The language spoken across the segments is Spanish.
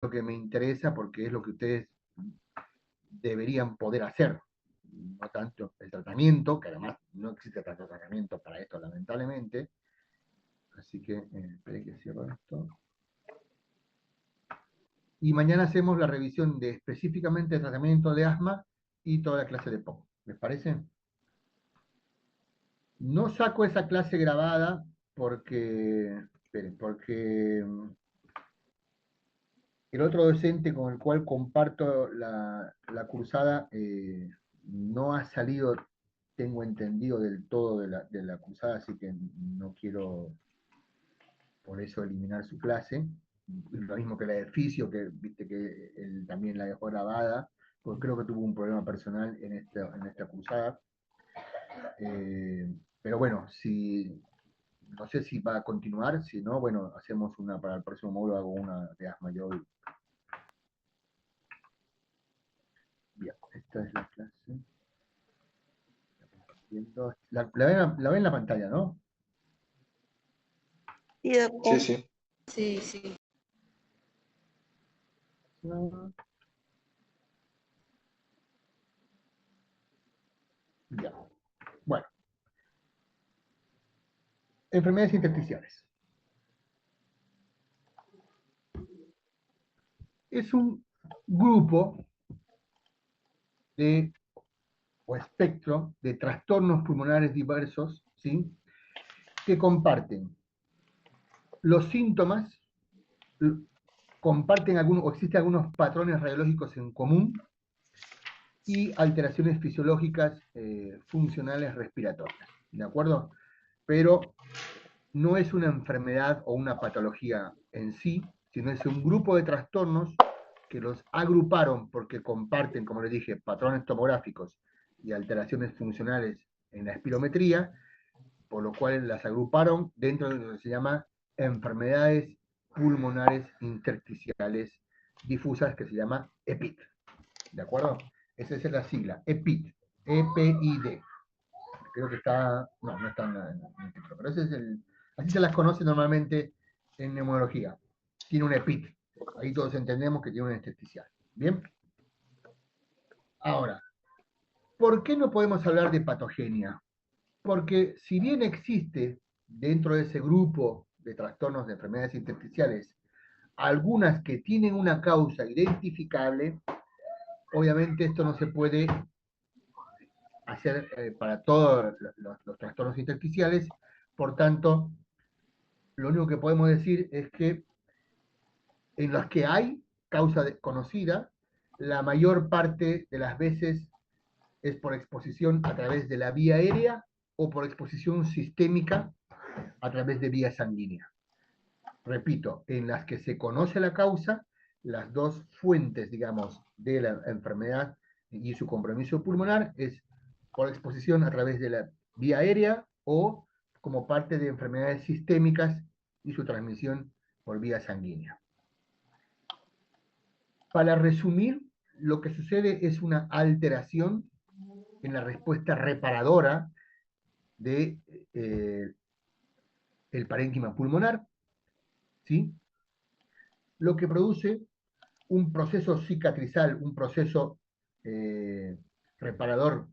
lo que me interesa porque es lo que ustedes deberían poder hacer, no tanto el tratamiento, que además no existe tanto tratamiento para esto, lamentablemente. Así que, esperé que cierro esto. Y mañana hacemos la revisión de específicamente el tratamiento de asma y toda la clase de POC. ¿Les parece? No saco esa clase grabada porque, esperen, porque el otro docente con el cual comparto la cursada no ha salido, tengo entendido, del todo de la cursada, así que no quiero por eso eliminar su clase. Lo mismo que la de Fisio, que viste que él también la dejó grabada, porque creo que tuvo un problema personal en esta cursada. Pero bueno, si, no sé si va a continuar, si no, bueno, hacemos una para el próximo módulo, hago una de asma yo. Bien, esta es la clase. La ven en la pantalla, ¿no? Sí, Sí, doctor. sí. Sí, sí. Bien. Bueno, enfermedades intersticiales. Es un grupo de, o espectro de trastornos pulmonares diversos, ¿sí? Que comparten los síntomas, comparten algunos, o existen algunos patrones radiológicos en común y alteraciones fisiológicas funcionales respiratorias, ¿de acuerdo? Pero no es una enfermedad o una patología en sí, sino es un grupo de trastornos que los agruparon porque comparten, como les dije, patrones tomográficos y alteraciones funcionales en la espirometría, por lo cual las agruparon dentro de lo que se llama enfermedades pulmonares intersticiales difusas, que se llama EPID. ¿De acuerdo? Esa es la sigla, EPID, E-P-I-D. Creo que está, no está en el título, pero ese es así se las conoce normalmente en neumología. Tiene un EPID. Ahí todos entendemos que tiene un intersticial. ¿Bien? Ahora, ¿por qué no podemos hablar de patogenia? Porque si bien existe dentro de ese grupo de trastornos de enfermedades intersticiales algunas que tienen una causa identificable, obviamente esto no se puede hacer para todos los trastornos intersticiales, por tanto, lo único que podemos decir es que en los que hay causa conocida, la mayor parte de las veces es por exposición a través de la vía aérea o por exposición sistémica a través de vía sanguínea. Repito, en las que se conoce la causa, las dos fuentes, digamos, de la enfermedad y su compromiso pulmonar es por exposición a través de la vía aérea o como parte de enfermedades sistémicas y su transmisión por vía sanguínea. Para resumir, lo que sucede es una alteración en la respuesta reparadora de el parénquima pulmonar, ¿sí? Lo que produce un proceso cicatrizal, un proceso reparador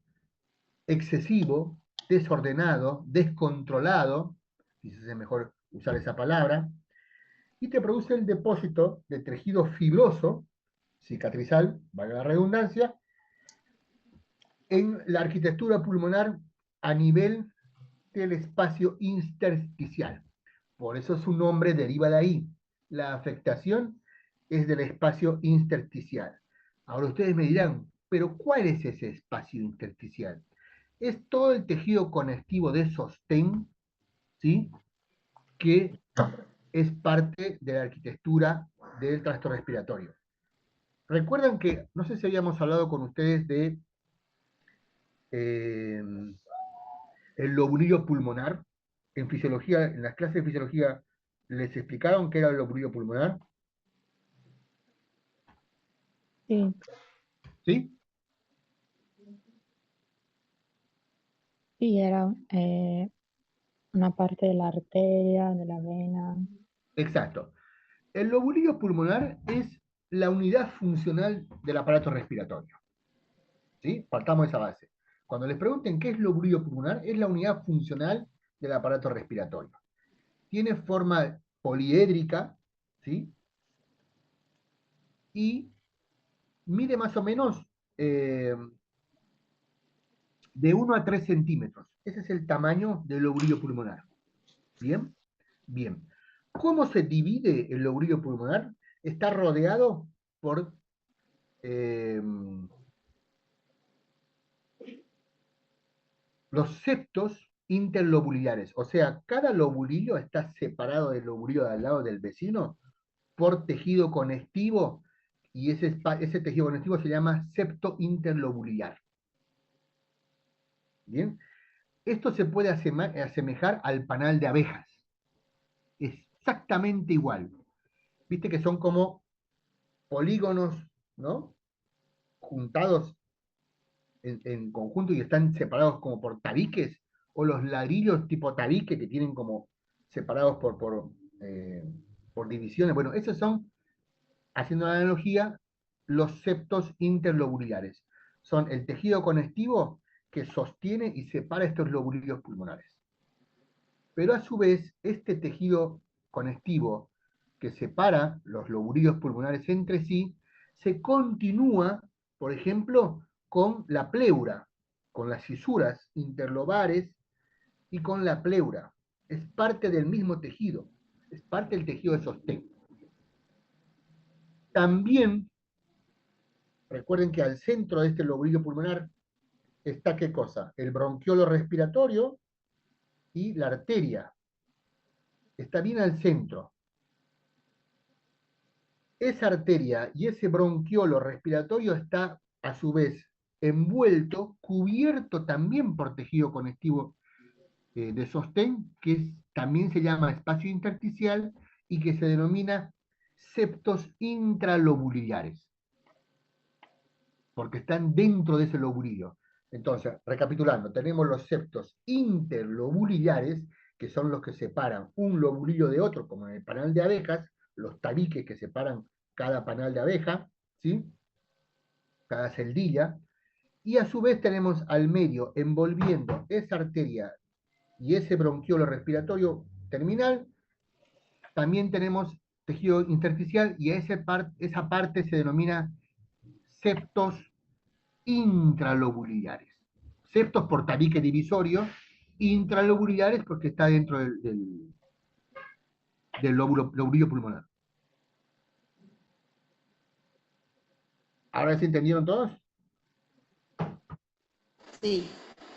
excesivo, desordenado, descontrolado, quizás es mejor usar esa palabra, y te produce el depósito de tejido fibroso, cicatrizal, valga la redundancia, en la arquitectura pulmonar a nivel del espacio intersticial. Por eso su nombre deriva de ahí. La afectación es del espacio intersticial. Ahora ustedes me dirán, pero ¿cuál es ese espacio intersticial? Es todo el tejido conectivo de sostén, ¿sí? Que es parte de la arquitectura del trastorno respiratorio. Recuerdan que, no sé si habíamos hablado con ustedes de eh, el lobulillo pulmonar. En fisiología, en las clases de fisiología, les explicaron qué era el lobulillo pulmonar. Sí, ¿Sí? sí, era una parte de la arteria, de la vena. Exacto. El lobulillo pulmonar es la unidad funcional del aparato respiratorio. ¿Sí? Partamos de esa base. Cuando les pregunten qué es loburio pulmonar, es la unidad funcional del aparato respiratorio. Tiene forma poliédrica, ¿sí? Y mide más o menos eh, de 1 a 3 centímetros. Ese es el tamaño del loburio pulmonar. ¿Bien? Bien. ¿Cómo se divide el loburio pulmonar? Está rodeado por eh, los septos interlobulares. O sea, cada lobulillo está separado del lobulillo de al lado del vecino por tejido conectivo y ese tejido conectivo se llama septo interlobular. ¿Bien? Esto se puede asemejar al panal de abejas. Exactamente igual. Viste que son como polígonos, ¿no? Juntados en conjunto y están separados como por tabiques, o los ladrillos tipo tabique que tienen como separados por divisiones. Bueno, esos son, haciendo la analogía, los septos interlobulares. Son el tejido conectivo que sostiene y separa estos lobulillos pulmonares. Pero a su vez, este tejido conectivo que separa los lobulillos pulmonares entre sí, se continúa, por ejemplo, con la pleura, con las fisuras interlobares y con la pleura. Es parte del mismo tejido, es parte del tejido de sostén. También, recuerden que al centro de este lobulillo pulmonar está ¿qué cosa? El bronquiolo respiratorio y la arteria. Está bien al centro. Esa arteria y ese bronquiolo respiratorio está a su vez envuelto, cubierto también por tejido conectivo de sostén, también se llama espacio intersticial y que se denomina septos intralobulares, porque están dentro de ese lobulillo. Entonces, recapitulando, tenemos los septos interlobulares, que son los que separan un lobulillo de otro, como en el panal de abejas, los tabiques que separan cada panal de abeja, ¿sí? Cada celdilla, y a su vez tenemos al medio envolviendo esa arteria y ese bronquiolo respiratorio terminal, también tenemos tejido intersticial y esa parte se denomina septos intralobulares. Septos por tabique divisorio, intralobulares porque está dentro del lobulillo pulmonar. ¿Ahora sí entendieron todos? Sí.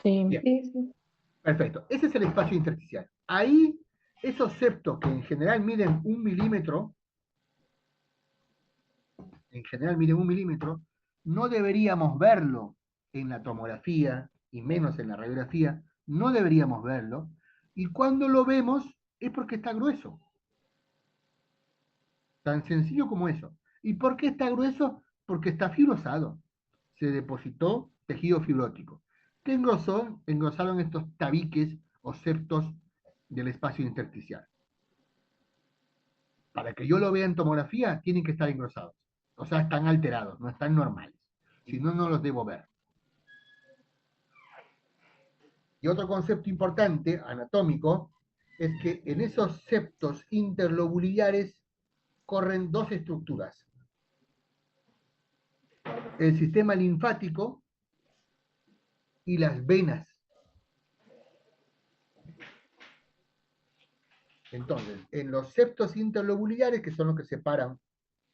Sí, Bien, perfecto. Ese es el espacio intersticial. Ahí, esos septos que en general miden 1 milímetro, no deberíamos verlo en la tomografía y menos en la radiografía, no deberíamos verlo, y cuando lo vemos es porque está grueso, tan sencillo como eso. ¿Y por qué está grueso? Porque está fibrosado, se depositó tejido fibrótico. ¿Qué engrosó? Engrosaron estos tabiques o septos del espacio intersticial. Para que yo lo vea en tomografía, tienen que estar engrosados. O sea, están alterados, no están normales. Si no, no los debo ver. Y otro concepto importante, anatómico, es que en esos septos interlobulares corren dos estructuras. El sistema linfático y las venas. Entonces, en los septos interlobulares, que son los que separan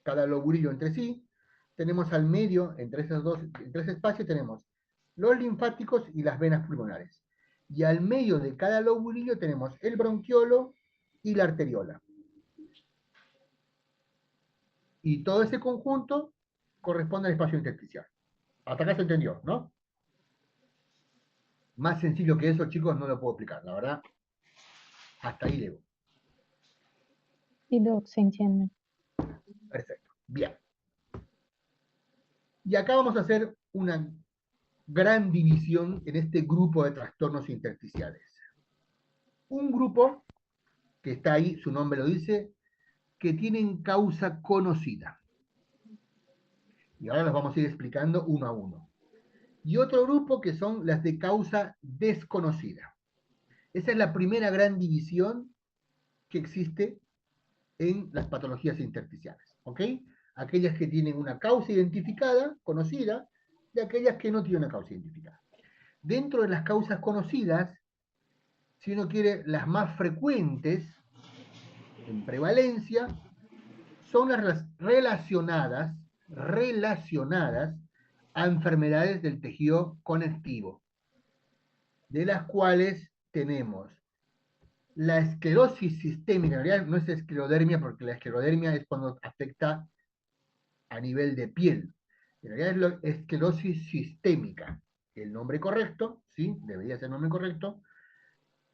cada lobulillo entre sí, tenemos al medio, entre ese espacio, tenemos los linfáticos y las venas pulmonares. Y al medio de cada lobulillo tenemos el bronquiolo y la arteriola. Y todo ese conjunto corresponde al espacio intersticial. Hasta acá se entendió, ¿no? Más sencillo que eso, chicos, no lo puedo explicar. La verdad, hasta ahí llego. sí, Doc, se entiende. Perfecto. Bien. Y acá vamos a hacer una gran división en este grupo de trastornos intersticiales. Un grupo que está ahí, su nombre lo dice, que tienen causa conocida. Y ahora los vamos a ir explicando uno a uno. Y otro grupo que son las de causa desconocida. Esa es la primera gran división que existe en las patologías intersticiales. ¿Ok? Aquellas que tienen una causa identificada, conocida, y aquellas que no tienen una causa identificada. Dentro de las causas conocidas, si uno quiere, las más frecuentes en prevalencia son las relacionadas a enfermedades del tejido conectivo, de las cuales tenemos la esclerosis sistémica. En realidad no es esclerodermia, porque la esclerodermia es cuando afecta a nivel de piel. En realidad es esclerosis sistémica. El nombre correcto, ¿sí? Debería ser el nombre correcto,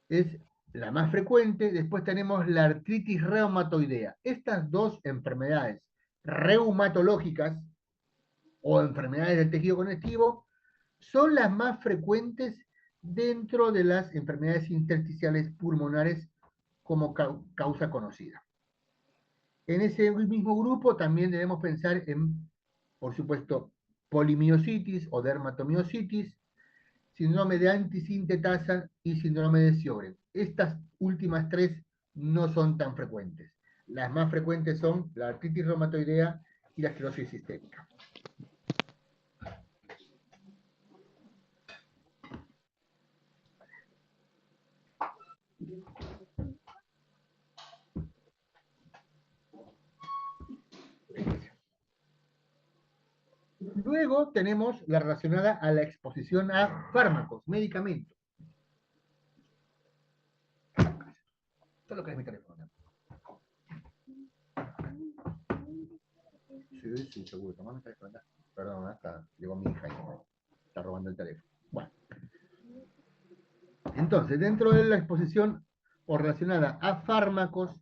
es la más frecuente. Después tenemos la artritis reumatoidea. Estas dos enfermedades reumatológicas o enfermedades del tejido conectivo son las más frecuentes dentro de las enfermedades intersticiales pulmonares como causa conocida. En ese mismo grupo también debemos pensar en, por supuesto, polimiositis o dermatomiositis, síndrome de antisintetasa y síndrome de Sjögren. Estas últimas tres no son tan frecuentes. Las más frecuentes son la artritis reumatoidea y la esclerosis sistémica. Luego tenemos la relacionada a la exposición a fármacos, medicamentos. Esto es lo que es mi teléfono. Sí, seguro. Tomame el teléfono. Perdón, hasta llegó mi hija y está robando el teléfono. Bueno, entonces, dentro de la exposición o relacionada a fármacos,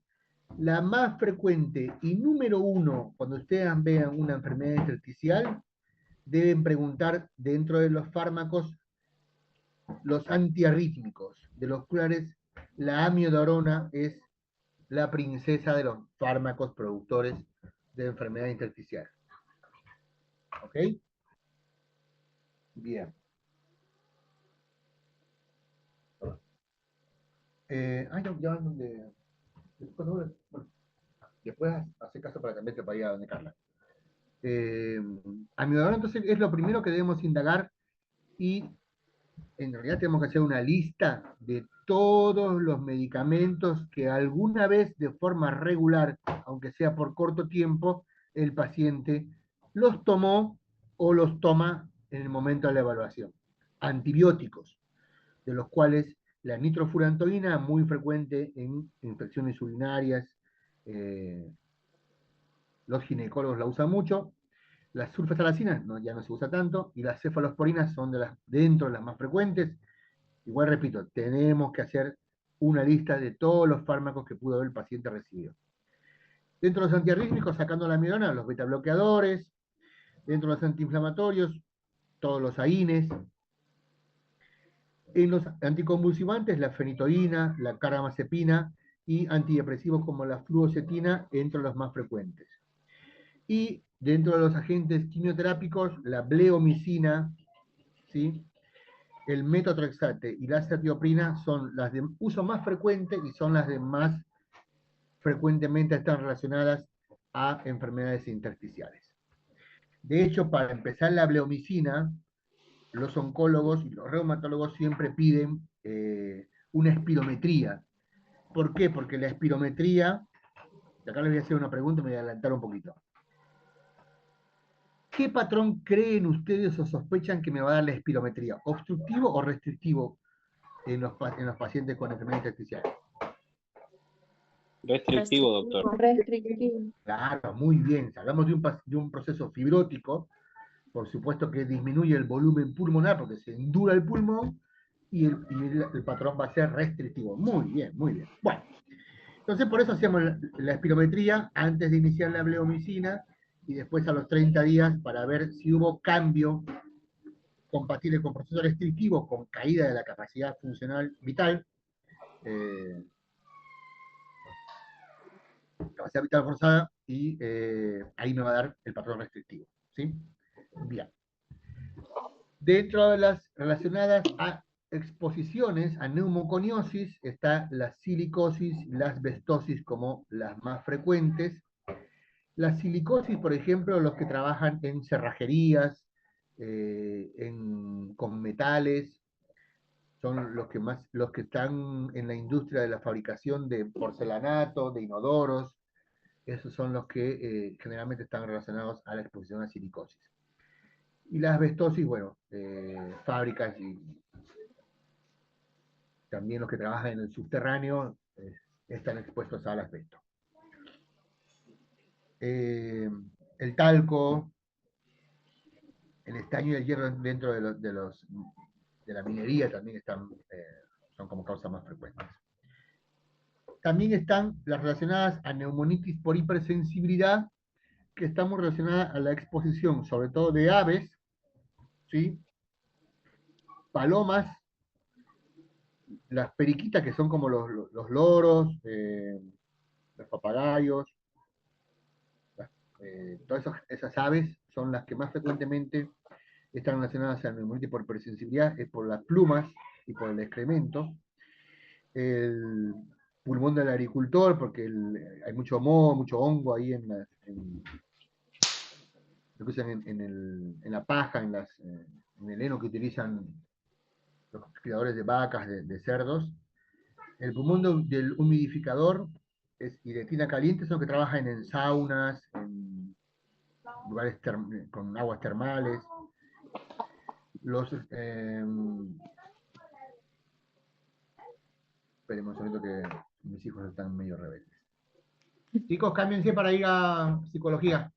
la más frecuente y número uno, cuando ustedes vean una enfermedad intersticial, deben preguntar dentro de los fármacos los antiarrítmicos, de los cuales la amiodarona es la princesa de los fármacos productores de enfermedad intersticial. ¿Ok? Bien. Ya donde. Después hace caso para cambiarte para ir a donde Carla. Amiodarona entonces es lo primero que debemos indagar y en realidad tenemos que hacer una lista de todos los medicamentos que alguna vez de forma regular, aunque sea por corto tiempo, el paciente los tomó o los toma en el momento de la evaluación. Antibióticos, de los cuales la nitrofurantoína, muy frecuente en infecciones urinarias, los ginecólogos la usan mucho. Las sulfatalacinas no, ya no se usa tanto, y las cefalosporinas son dentro de las más frecuentes. Igual repito, tenemos que hacer una lista de todos los fármacos que pudo haber el paciente recibido. Dentro de los antiarrítmicos, sacando la amiodarona, los betabloqueadores. Dentro de los antiinflamatorios, todos los AINES. En los anticonvulsivantes, la fenitoína, la carbamazepina y antidepresivos como la fluoxetina, entre los más frecuentes. Y dentro de los agentes quimioterápicos, la bleomicina, ¿sí? El metotrexate y la azatioprina son las de uso más frecuente y son las de más frecuentemente están relacionadas a enfermedades intersticiales. De hecho, para empezar la bleomicina, los oncólogos y los reumatólogos siempre piden una espirometría. ¿Por qué? Porque la espirometría, y acá les voy a hacer una pregunta, me voy a adelantar un poquito. ¿Qué patrón creen ustedes o sospechan que me va a dar la espirometría? ¿Obstructivo o restrictivo en los pacientes con enfermedades intersticiales? Restrictivo, doctor. Restrictivo. Claro, muy bien. Si hablamos de un proceso fibrótico, por supuesto que disminuye el volumen pulmonar porque se endura el pulmón y el patrón va a ser restrictivo. Muy bien, muy bien. Bueno, entonces por eso hacemos la espirometría antes de iniciar la bleomicina y después a los 30 días para ver si hubo cambio compatible con procesos restrictivos, con caída de la capacidad funcional vital, eh, capacidad vital forzada, y ahí me va a dar el patrón restrictivo. ¿Sí? Bien. Dentro de las relacionadas a exposiciones a neumoconiosis está la silicosis y la asbestosis como las más frecuentes. La silicosis, por ejemplo, los que trabajan en cerrajerías, con metales, son los que están en la industria de la fabricación de porcelanato, de inodoros, esos son los que generalmente están relacionados a la exposición a silicosis. Y la asbestosis, bueno, fábricas y también los que trabajan en el subterráneo están expuestos al asbesto. El talco, el estaño y el hierro dentro de la minería también son como causas más frecuentes. También están las relacionadas a neumonitis por hipersensibilidad, que están muy relacionadas a la exposición, sobre todo de aves, ¿sí? Palomas, las periquitas, que son como los loros, los papagayos, todas esas aves son las que más frecuentemente están relacionadas a la neumonitis por hipersensibilidad, es por las plumas y por el excremento. El pulmón del agricultor, porque hay mucho moho, mucho hongo ahí lo que usan en la paja, en el heno que utilizan los criadores de vacas, de cerdos. El pulmón del humidificador y de tina caliente son los que trabajan en saunas, en lugares con aguas termales. Esperemos un momento que mis hijos están medio rebeldes. Chicos, cámbiense para ir a psicología.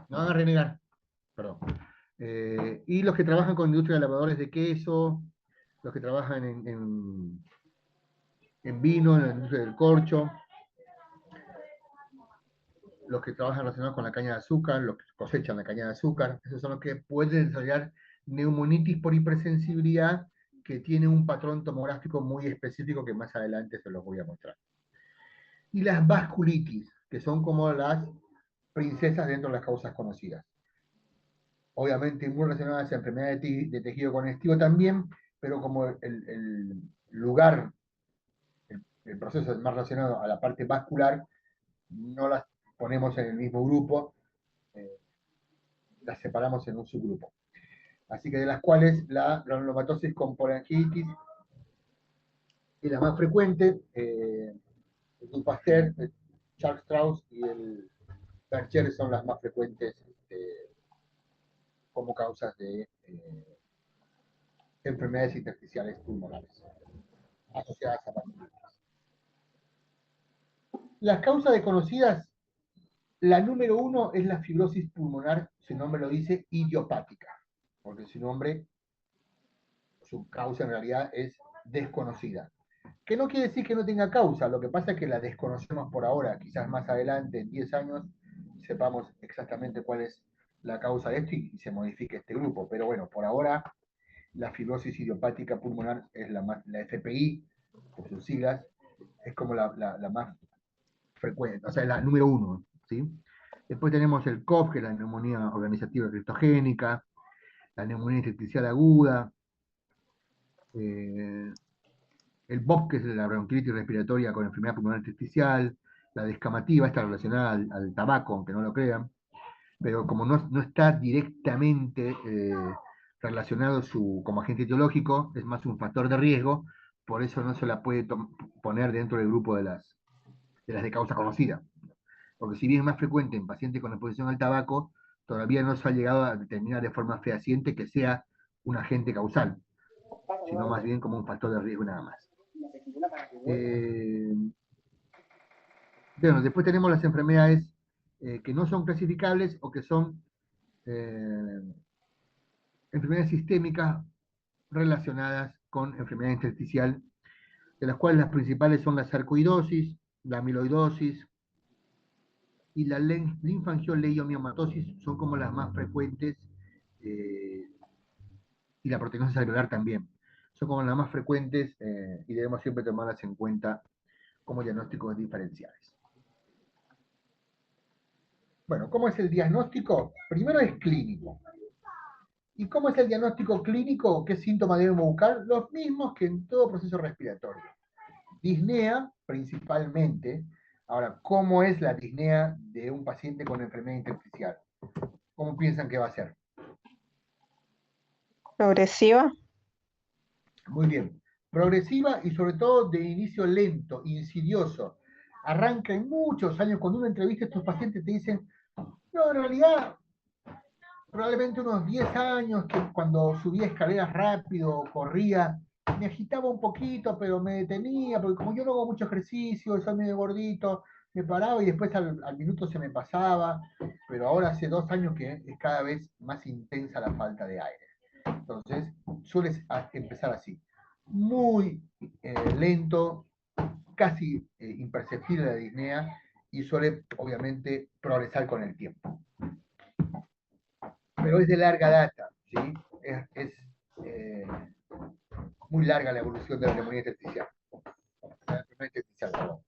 No van a renegar. Perdón. Y los que trabajan con industria de lavadores de queso, los que trabajan en vino, en la industria del corcho, los que trabajan relacionados con la caña de azúcar, los que cosechan la caña de azúcar, esos son los que pueden desarrollar neumonitis por hipersensibilidad, que tiene un patrón tomográfico muy específico que más adelante se los voy a mostrar. Y las vasculitis, que son como las princesas dentro de las causas conocidas. Obviamente muy relacionadas a enfermedades de tejido conectivo también, pero como el lugar, el proceso es más relacionado a la parte vascular, no las ponemos en el mismo grupo, eh, las separamos en un subgrupo. Así que de las cuales la granulomatosis con polangiitis es la más frecuente, el Dupasteur, el Charles Strauss y el Berger son las más frecuentes como causas de enfermedades intersticiales pulmonares asociadas a vasculitis. Las causas desconocidas, la número 1 es la fibrosis pulmonar, su nombre lo dice, idiopática, porque su causa en realidad es desconocida. Que no quiere decir que no tenga causa, lo que pasa es que la desconocemos por ahora, quizás más adelante, en 10 años, sepamos exactamente cuál es la causa de esto y se modifique este grupo. Pero bueno, por ahora la fibrosis idiopática pulmonar es la FPI, por sus siglas, es como la más frecuente, o sea, la número 1, ¿sí? Después tenemos el COF, que es la neumonía organizativa criptogénica, la neumonía intersticial aguda, el BOP, que es la bronquiolitis respiratoria con enfermedad pulmonar intersticial, la descamativa, está relacionada al tabaco, aunque no lo crean, pero como no está directamente relacionado como agente etiológico, es más un factor de riesgo, por eso no se la puede poner dentro del grupo de las de causa conocida. Porque si bien es más frecuente en pacientes con exposición al tabaco, todavía no se ha llegado a determinar de forma fehaciente que sea un agente causal, sino más bien como un factor de riesgo nada más. Bueno, después tenemos las enfermedades que no son clasificables o que son enfermedades sistémicas relacionadas con enfermedad intersticial, de las cuales las principales son la sarcoidosis, la amiloidosis y la linfangioleiomyomatosis, son como las más frecuentes, y la proteinosis alveolar también. Son como las más frecuentes y debemos siempre tomarlas en cuenta como diagnósticos diferenciales. Bueno, ¿cómo es el diagnóstico? Primero es clínico. ¿Y cómo es el diagnóstico clínico? ¿Qué síntomas debemos buscar? Los mismos que en todo proceso respiratorio. Disnea, principalmente. Ahora, ¿cómo es la disnea de un paciente con enfermedad intersticial? ¿Cómo piensan que va a ser? Progresiva. Muy bien. Progresiva y sobre todo de inicio lento, insidioso. Arranca en muchos años. Cuando uno entrevista a estos pacientes te dicen, no, en realidad probablemente unos 10 años, que cuando subía escaleras rápido, corría, me agitaba un poquito, pero me detenía, porque como yo no hago mucho ejercicio, soy medio gordito, me paraba y después al minuto se me pasaba, pero ahora hace 2 años que es cada vez más intensa la falta de aire. Entonces, suele empezar así, muy lento, casi imperceptible la disnea y suele obviamente progresar con el tiempo, pero es de larga data, ¿sí? Es eh, muy larga la evolución de la neumonía intersticial. La enfermedad intersticial, perdón.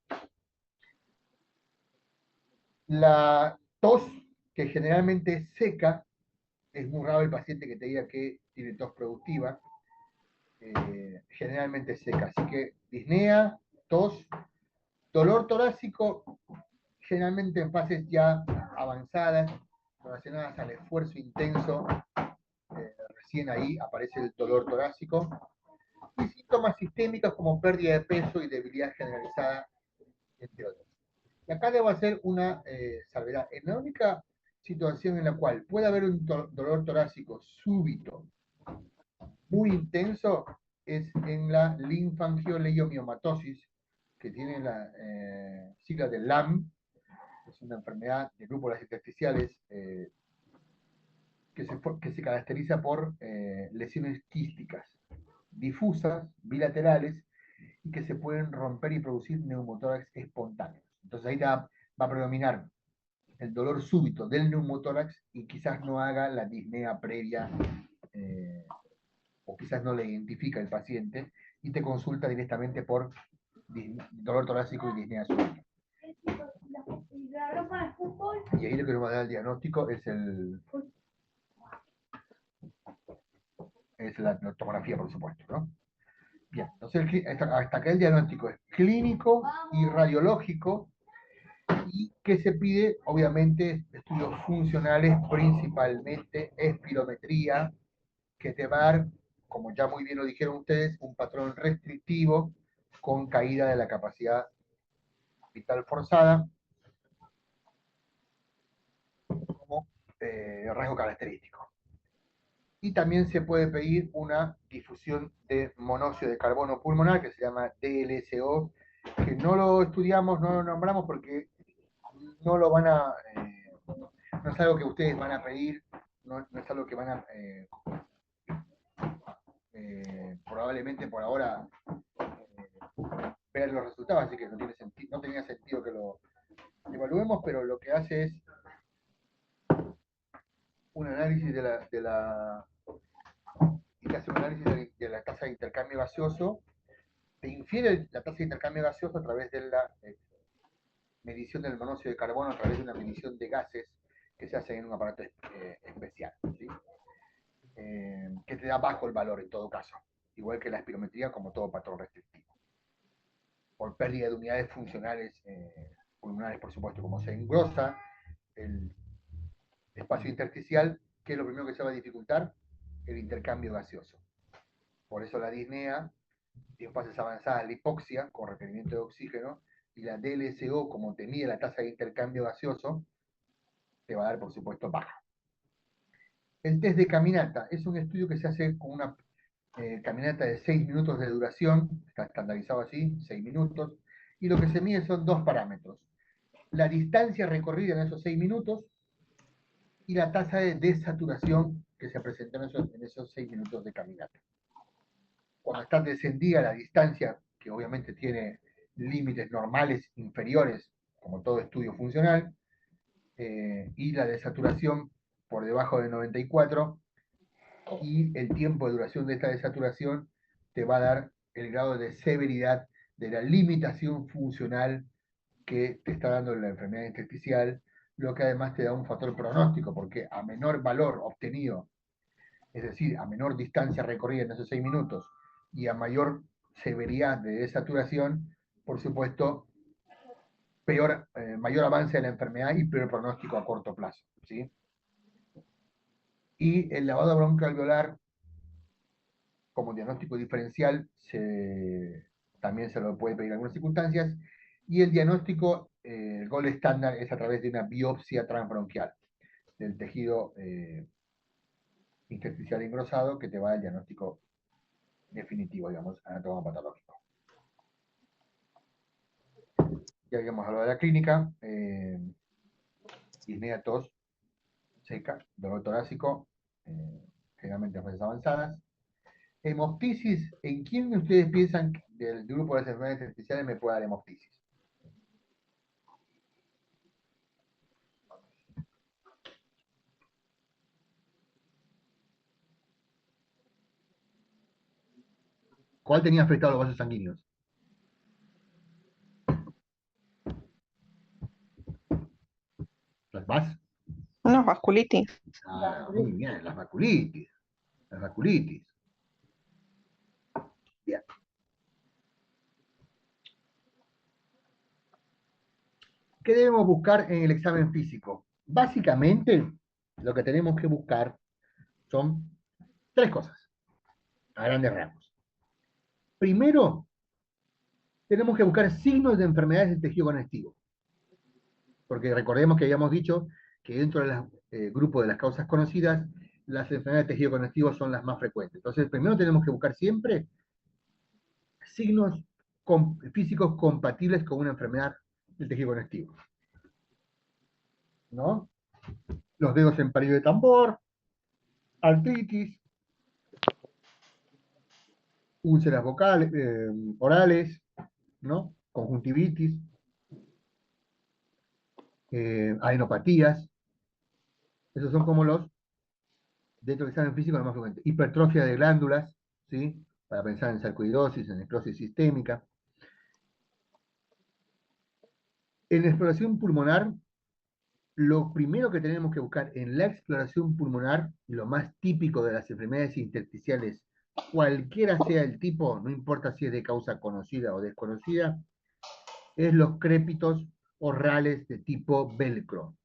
La tos, que generalmente es seca, es muy raro el paciente que te diga que tiene tos productiva, generalmente es seca. Así que disnea, tos, dolor torácico, generalmente en fases ya avanzadas, relacionadas al esfuerzo intenso, recién ahí aparece el dolor torácico, y síntomas sistémicos como pérdida de peso y debilidad generalizada, entre otros. Y acá debo hacer una salvedad. En la única situación en la cual puede haber un dolor torácico súbito, muy intenso, es en la linfangioleiomyomatosis, que tiene la sigla de LAM, es una enfermedad de grupo de las intersticiales que se caracteriza por lesiones quísticas, difusas, bilaterales, y que se pueden romper y producir neumotórax espontáneos. Entonces ahí va a predominar el dolor súbito del neumotórax y quizás no haga la disnea previa eh, o quizás no le identifica el paciente y te consulta directamente por dolor torácico y disnea súbita. Y ahí lo que nos va a dar el diagnóstico es la tomografía, por supuesto, ¿no? Bien, entonces hasta acá el diagnóstico es clínico y radiológico y que se pide, obviamente, estudios funcionales, principalmente espirometría, que te va a dar, como ya muy bien lo dijeron ustedes, un patrón restrictivo con caída de la capacidad vital forzada como rasgo característico. Y también se puede pedir una difusión de monóxido de carbono pulmonar, que se llama DLSO, que no lo estudiamos, no lo nombramos porque no lo van a, no es algo que ustedes van a pedir, no es algo que van a, probablemente por ahora, ver los resultados, así que no tenía sentido que lo evaluemos, pero lo que hace es un análisis y te hace un análisis de la tasa de intercambio gaseoso, te infiere la tasa de intercambio gaseoso a través de la medición del monóxido de carbono, a través de una medición de gases que se hace en un aparato especial, ¿sí? Que te da bajo el valor en todo caso, igual que la espirometría como todo patrón restrictivo. Por pérdida de unidades funcionales pulmonares, por supuesto, como se engrosa el espacio intersticial, ¿qué es lo primero que se va a dificultar? El intercambio gaseoso. Por eso la disnea, en fases avanzadas, la hipoxia con requerimiento de oxígeno, y la DLSO, como te mide la tasa de intercambio gaseoso, te va a dar, por supuesto, baja. El test de caminata es un estudio que se hace con una caminata de 6 minutos de duración, está estandarizado así, 6 minutos, y lo que se mide son dos parámetros. La distancia recorrida en esos 6 minutos y la tasa de desaturación que se presentó en esos 6 minutos de caminata. Cuando está descendida la distancia, que obviamente tiene límites normales inferiores, como todo estudio funcional, y la desaturación por debajo de 94, y el tiempo de duración de esta desaturación te va a dar el grado de severidad de la limitación funcional que te está dando la enfermedad intersticial lo que además te da un factor pronóstico, porque a menor valor obtenido, es decir, a menor distancia recorrida en esos 6 minutos y a mayor severidad de desaturación, por supuesto, mayor avance de la enfermedad y peor pronóstico a corto plazo. ¿Sí? Y el lavado broncoalveolar como diagnóstico diferencial también se lo puede pedir en algunas circunstancias, y el diagnóstico, el gol estándar es a través de una biopsia transbronquial del tejido intersticial engrosado que te va al diagnóstico definitivo, digamos, anatomopatológico. Ya habíamos hablado de la clínica, disnea, tos seca, dolor torácico, generalmente en fases avanzadas. Hemoptisis, ¿en quién de ustedes piensan del grupo de las enfermedades intersticiales me puede dar hemoptisis? ¿Cuál tenía afectado los vasos sanguíneos? ¿Las VAS? Una vasculitis. Ah, muy bien, las vaculitis. Las vaculitis. Bien. ¿Qué debemos buscar en el examen físico? Básicamente, lo que tenemos que buscar son 3 cosas, a grandes rasgos. Primero, tenemos que buscar signos de enfermedades del tejido conectivo, porque recordemos que habíamos dicho que dentro del grupo de las causas conocidas, las enfermedades del tejido conectivo son las más frecuentes. Entonces, primero tenemos que buscar siempre signos físicos compatibles con una enfermedad del tejido conectivo, ¿no? Los dedos en palillo de tambor, artritis, úlceras vocales, orales, ¿no? Conjuntivitis, adenopatías, esos son como los, dentro del examen físico, los más frecuentes. Hipertrofia de glándulas, ¿sí? Para pensar en sarcoidosis, en necrosis sistémica. En la exploración pulmonar, lo primero que tenemos que buscar en la exploración pulmonar, lo más típico de las enfermedades intersticiales, cualquiera sea el tipo, no importa si es de causa conocida o desconocida, es los crépitos orales de tipo velcro.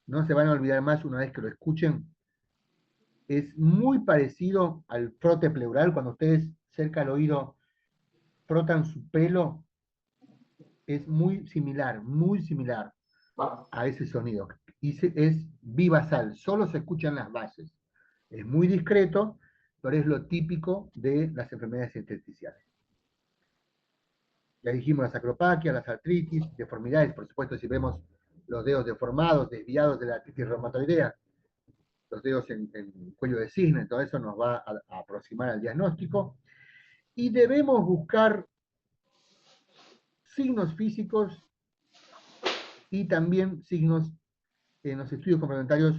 No se van a olvidar más una vez que lo escuchen. Es muy parecido al frote pleural, cuando ustedes cerca al oído frotan su pelo, es muy similar a ese sonido. Y es bivasal, solo se escuchan las bases. Es muy discreto, pero es lo típico de las enfermedades intersticiales. Ya dijimos las acropaquias, las artritis, deformidades, por supuesto, si vemos los dedos deformados, desviados de la artritis reumatoidea, los dedos en cuello de cisne, todo eso nos va a aproximar al diagnóstico. Y debemos buscar signos físicos y también signos en los estudios complementarios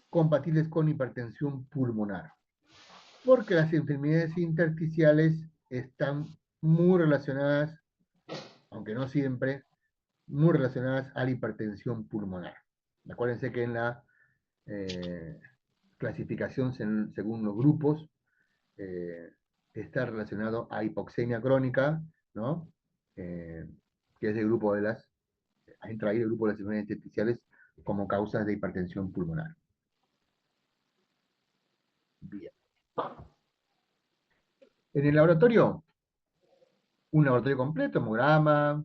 compatibles con hipertensión pulmonar, porque las enfermedades intersticiales están muy relacionadas, aunque no siempre, muy relacionadas a la hipertensión pulmonar. Acuérdense que en la clasificación según los grupos eh, está relacionado a hipoxemia crónica, ¿no? Que es el grupo de entra ahí el grupo de las enfermedades intersticiales como causas de hipertensión pulmonar. Bien. En el laboratorio, un laboratorio completo, hemograma,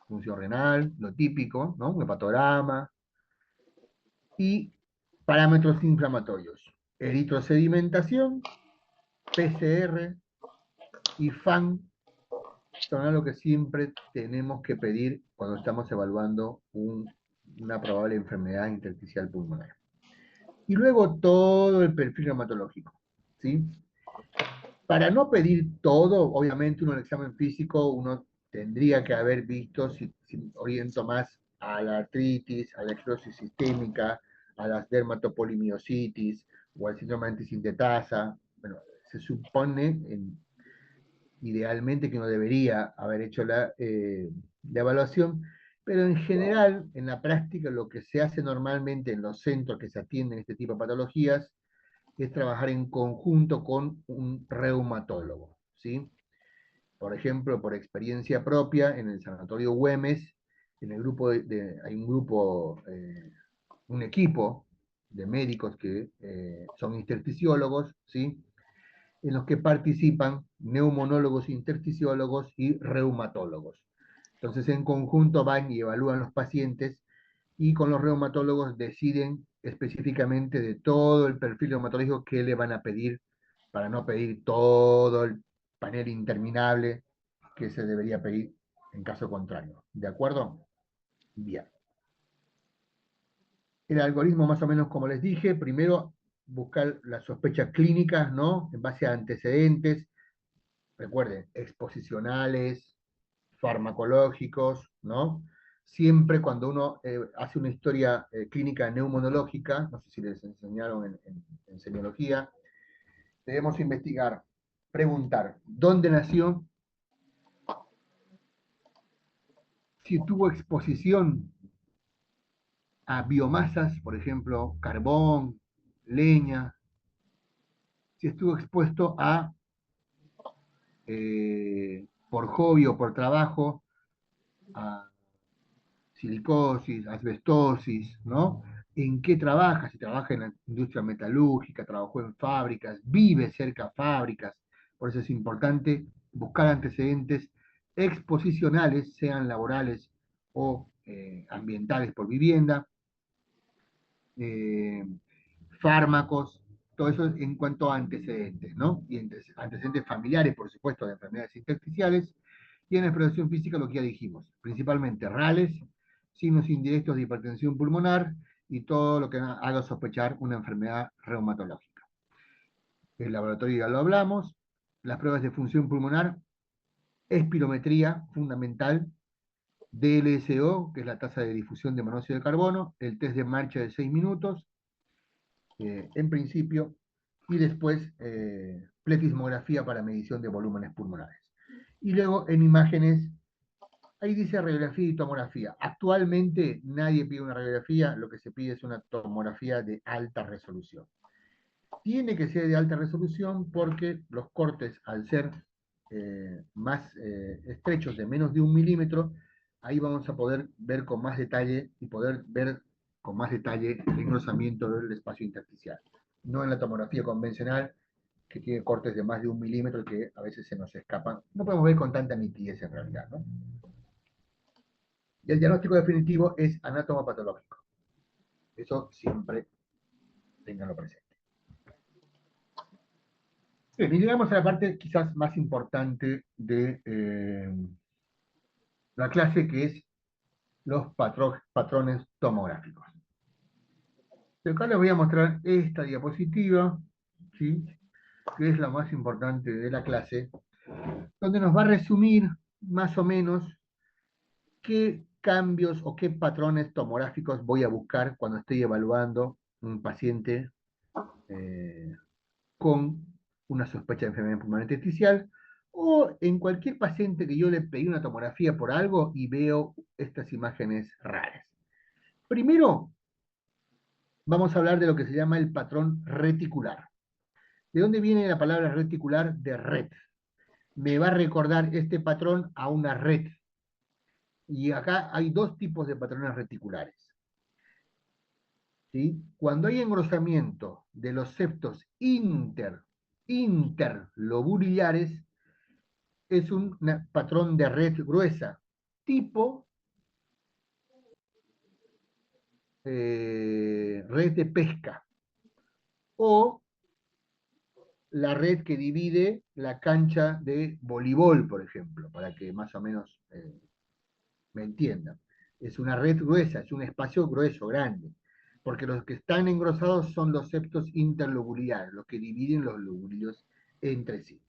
función renal, lo típico, ¿no? Un hepatograma y parámetros inflamatorios. Eritrosedimentación, PCR y FAN son algo que siempre tenemos que pedir cuando estamos evaluando una probable enfermedad intersticial pulmonar. Y luego todo el perfil reumatológico, ¿sí? Para no pedir todo, obviamente uno en el examen físico, uno tendría que haber visto si oriento más a la artritis, a la esclerosis sistémica, a las dermatopolimiositis o al síndrome antisintetasa. Bueno, se supone idealmente que uno debería haber hecho la evaluación, Pero en general, en la práctica, lo que se hace normalmente en los centros que se atienden este tipo de patologías es trabajar en conjunto con un reumatólogo, ¿sí? Por ejemplo, por experiencia propia, en el Sanatorio Güemes, en el grupo hay un grupo, un equipo de médicos que son intersticiólogos, ¿sí? En los que participan neumonólogos, intersticiólogos y reumatólogos. Entonces, en conjunto van y evalúan los pacientes y con los reumatólogos deciden específicamente de todo el perfil reumatológico que le van a pedir para no pedir todo el panel interminable que se debería pedir en caso contrario. ¿De acuerdo? Bien. El algoritmo más o menos como les dije, primero buscar las sospechas clínicas, ¿no? En base a antecedentes, recuerden, exposicionales, farmacológicos, ¿no? Siempre cuando uno hace una historia clínica neumonológica, no sé si les enseñaron en semiología, debemos investigar, preguntar dónde nació, si tuvo exposición a biomasas, por ejemplo, carbón, leña, si estuvo expuesto a, por hobby o por trabajo, a silicosis, asbestosis, ¿no? ¿En qué trabaja? Si trabaja en la industria metalúrgica, trabajó en fábricas, vive cerca de fábricas. Por eso es importante buscar antecedentes exposicionales, sean laborales o ambientales por vivienda, eh, fármacos, todo eso en cuanto a antecedentes, ¿no? Y antecedentes familiares, por supuesto, de enfermedades intersticiales, y en la exploración física lo que ya dijimos, principalmente RALes, signos indirectos de hipertensión pulmonar y todo lo que haga sospechar una enfermedad reumatológica. El laboratorio ya lo hablamos, las pruebas de función pulmonar, espirometría fundamental, DLSO, que es la tasa de difusión de monóxido de carbono, el test de marcha de 6 minutos, en principio, y después plefismografía para medición de volúmenes pulmonares. Y luego en imágenes, ahí dice radiografía y tomografía. Actualmente nadie pide una radiografía, lo que se pide es una tomografía de alta resolución. Tiene que ser de alta resolución porque los cortes, al ser más estrechos, de menos de 1 milímetro, ahí vamos a poder ver con más detalle y poder ver con más detalle el engrosamiento del espacio intersticial. No en la tomografía convencional, que tiene cortes de más de 1 milímetro que a veces se nos escapan. No podemos ver con tanta nitidez en realidad, ¿no? Y el diagnóstico definitivo es anatomopatológico. Eso siempre tenganlo presente. Bien, y llegamos a la parte quizás más importante de la clase, que es los patrones tomográficos. Acá les voy a mostrar esta diapositiva, ¿sí? Que es la más importante de la clase, donde nos va a resumir más o menos qué cambios o qué patrones tomográficos voy a buscar cuando estoy evaluando un paciente con una sospecha de enfermedad pulmonar intersticial, o en cualquier paciente que yo le pedí una tomografía por algo y veo estas imágenes raras. Primero, vamos a hablar de lo que se llama el patrón reticular. ¿De dónde viene la palabra reticular? De red. Me va a recordar este patrón a una red. Y acá hay dos tipos de patrones reticulares. ¿Sí? Cuando hay engrosamiento de los septos interlobulares, es un patrón de red gruesa, tipo red de pesca, o la red que divide la cancha de voleibol, por ejemplo, para que más o menos me entiendan. Es una red gruesa, es un espacio grueso, grande, porque los que están engrosados son los septos interlobulares, los que dividen los lóbulos entre sí.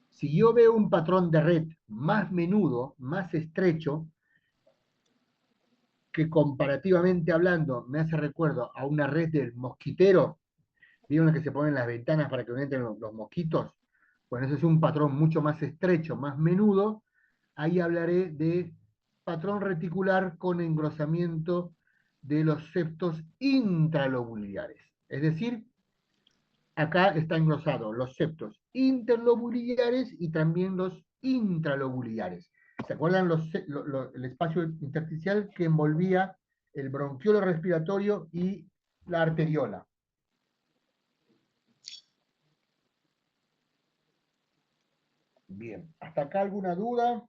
Si yo veo un patrón de red más menudo, más estrecho, que comparativamente hablando me hace recuerdo a una red del mosquitero, ¿vieron la que se ponen en las ventanas para que no entren los mosquitos? Bueno, ese es un patrón mucho más estrecho, más menudo. Ahí hablaré de patrón reticular con engrosamiento de los septos intralobulares. Es decir, acá está engrosado los septos interlobulares y también los intralobulares. ¿Se acuerdan el espacio intersticial que envolvía el bronquiolo respiratorio y la arteriola? Bien, ¿hasta acá alguna duda?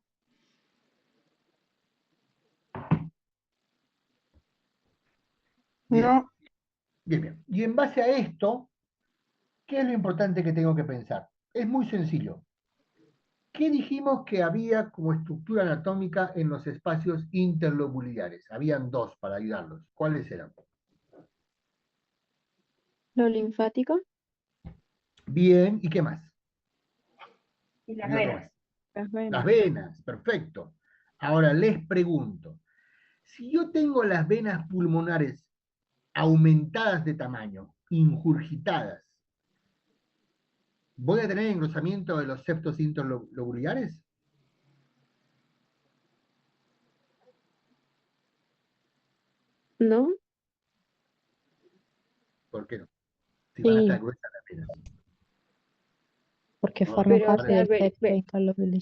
Bien, No, bien, bien. Y en base a esto, ¿qué es lo importante que tengo que pensar? Es muy sencillo. ¿Qué dijimos que había como estructura anatómica en los espacios interlobulares? Habían dos para ayudarlos. ¿Cuáles eran? Lo linfático, Bien, ¿y qué más? Y las Y otro más. venas. las Las venas. venas, perfecto. Ahora les pregunto, si yo tengo las venas pulmonares aumentadas de tamaño, ingurgitadas, ¿voy a tener engrosamiento de los septos interlobulares? ¿No? ¿Por qué no? Si van a estar Sí, gruesas las venas. porque No, forma Pero, o parte sea, del texto interlocutor.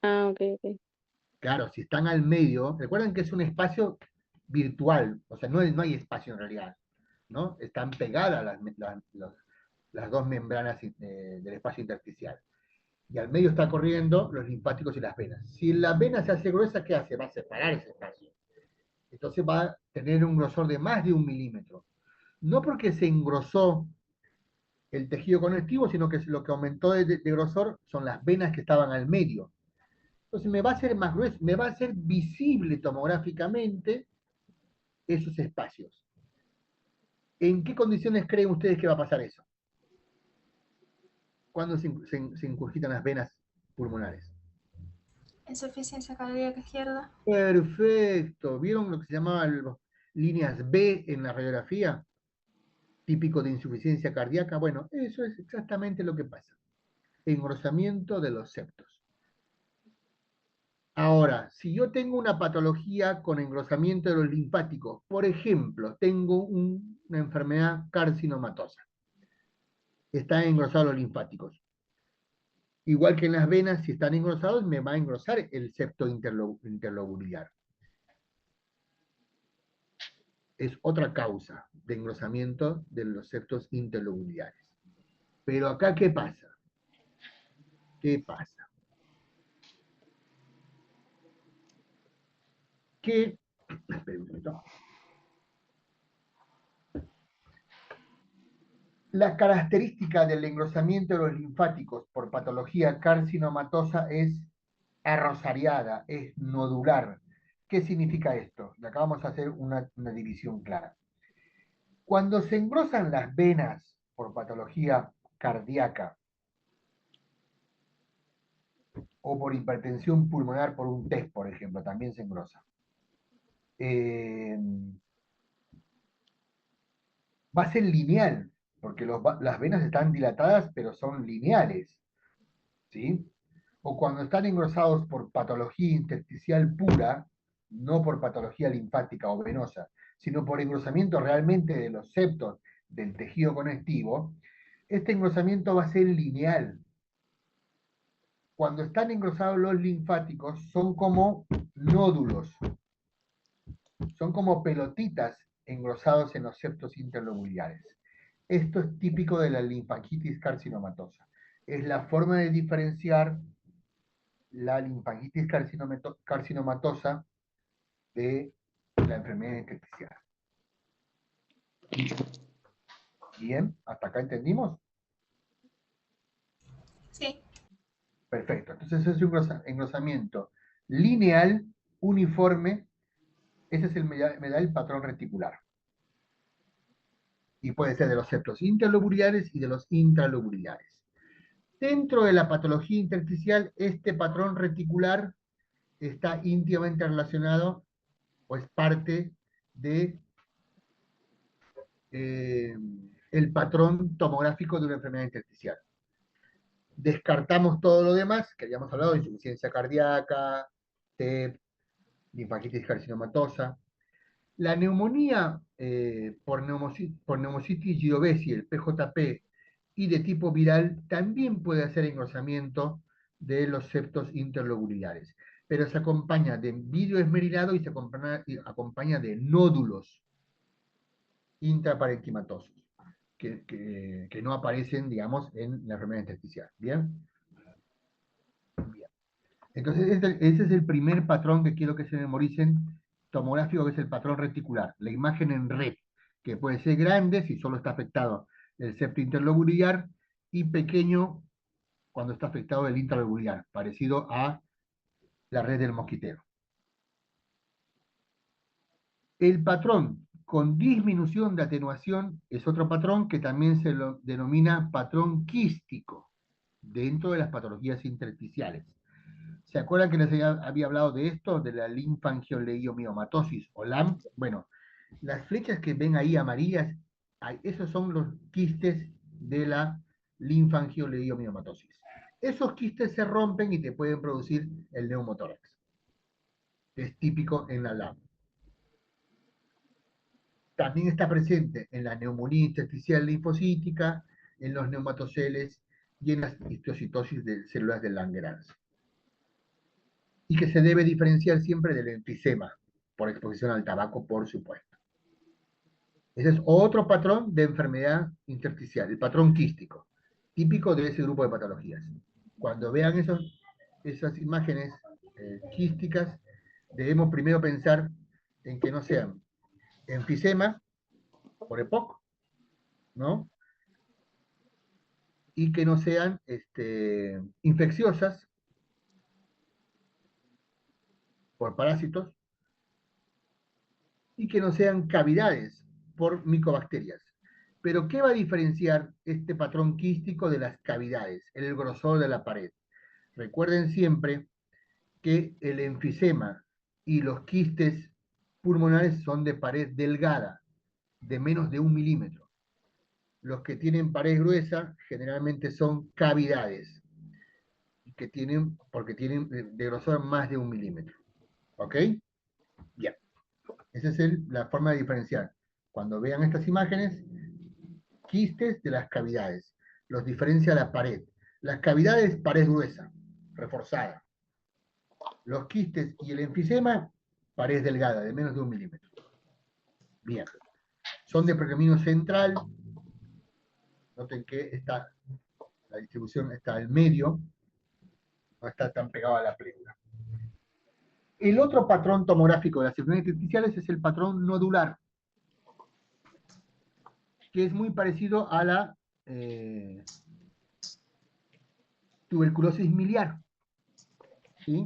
Ah, ok, ok. claro, si están al medio, recuerden que es un espacio virtual, o sea, no hay espacio en realidad, ¿no? Están pegadas las dos membranas del espacio intersticial. Y al medio está corriendo los linfáticos y las venas. Si la vena se hace gruesa, ¿qué hace? Va a separar ese espacio. Entonces va a tener un grosor de más de 1 milímetro. No porque se engrosó el tejido conectivo, sino que lo que aumentó de grosor son las venas que estaban al medio. Entonces me va a ser más grueso, me va a ser visible tomográficamente esos espacios. ¿En qué condiciones creen ustedes que va a pasar eso? ¿Cuándo se incurgitan las venas pulmonares? Insuficiencia cardíaca izquierda. Perfecto. ¿Vieron lo que se llama líneas B en la radiografía? Típico de insuficiencia cardíaca. Bueno, eso es exactamente lo que pasa. Engrosamiento de los septos. Ahora, si yo tengo una patología con engrosamiento de los linfáticos, por ejemplo, tengo una enfermedad carcinomatosa, están engrosados los linfáticos. Igual que en las venas, si están engrosados, me va a engrosar el septo interlobular. Es otra causa de engrosamiento de los septos interlobulares. Pero acá, ¿qué pasa? ¿Qué pasa? Que, espera un momento. La característica del engrosamiento de los linfáticos por patología carcinomatosa es arrosariada, es nodular. ¿Qué significa esto? Y acá vamos a hacer una división clara. Cuando se engrosan las venas por patología cardíaca o por hipertensión pulmonar por un test, por ejemplo, también se engrosa. Va a ser lineal, porque las venas están dilatadas, pero son lineales, ¿sí? O cuando están engrosados por patología intersticial pura, no por patología linfática o venosa, sino por engrosamiento realmente de los septos del tejido conectivo, este engrosamiento va a ser lineal. Cuando están engrosados los linfáticos, son como nódulos, son como pelotitas engrosados en los septos interlobulares. Esto es típico de la linfangitis carcinomatosa. Es la forma de diferenciar la linfangitis carcinomatosa de la enfermedad intersticial. Bien, ¿hasta acá entendimos? Sí. Perfecto. Entonces es un engrosamiento lineal, uniforme. Ese es me da el patrón reticular. Y puede ser de los septos interlobulares y de los intralobulares. Dentro de la patología intersticial, este patrón reticular está íntimamente relacionado o es parte de el patrón tomográfico de una enfermedad intersticial. Descartamos todo lo demás, que habíamos hablado, insuficiencia cardíaca, TEP, linfaquitis carcinomatosa. La neumonía por neumocitis giovesi, el PJP, y de tipo viral, también puede hacer engrosamiento de los septos interlobulares, pero se acompaña de vidrio esmerilado y se acompaña de nódulos intraparenquimatosos, que no aparecen, digamos, en la enfermedad intersticial. ¿Bien? Bien. Entonces, ese es el primer patrón que quiero que se memoricen, tomográfico, que es el patrón reticular, la imagen en red, que puede ser grande si solo está afectado el septo interlobular y pequeño cuando está afectado el intralobular, parecido a la red del mosquitero. El patrón con disminución de atenuación es otro patrón que también se lo denomina patrón quístico dentro de las patologías intersticiales. ¿Se acuerdan que les había hablado de esto, de la linfangioliomyomatosis o LAM? Bueno, las flechas que ven ahí amarillas, esos son los quistes de la linfangioliomyomatosis. Esos quistes se rompen y te pueden producir el neumotórax, que es típico en la LAM. También está presente en la neumonía intersticial linfocítica, en los neumatoceles y en las histocitosis de células de Langerhans. Y que se debe diferenciar siempre del enfisema, por exposición al tabaco, por supuesto. Ese es otro patrón de enfermedad intersticial, el patrón quístico, típico de ese grupo de patologías. Cuando vean esas imágenes quísticas, debemos primero pensar en que no sean enfisema, por EPOC, ¿no? Y que no sean infecciosas por parásitos y que no sean cavidades por micobacterias. Pero ¿qué va a diferenciar este patrón quístico de las cavidades? El grosor de la pared. Recuerden siempre que el enfisema y los quistes pulmonares son de pared delgada, de menos de 1 milímetro. Los que tienen pared gruesa generalmente son cavidades, porque tienen de grosor más de 1 milímetro. ¿Ok? Bien. Esa es la forma de diferenciar. Cuando vean estas imágenes, quistes de las cavidades. Los diferencia la pared. Las cavidades, pared gruesa, reforzada. Los quistes y el enfisema, pared delgada, de menos de 1 milímetro. Bien. Son de pergamino central. Noten que la distribución está al medio. No está tan pegado a la pleura. El otro patrón tomográfico de las enfermedades intersticiales es el patrón nodular, que es muy parecido a la tuberculosis miliar. ¿Sí?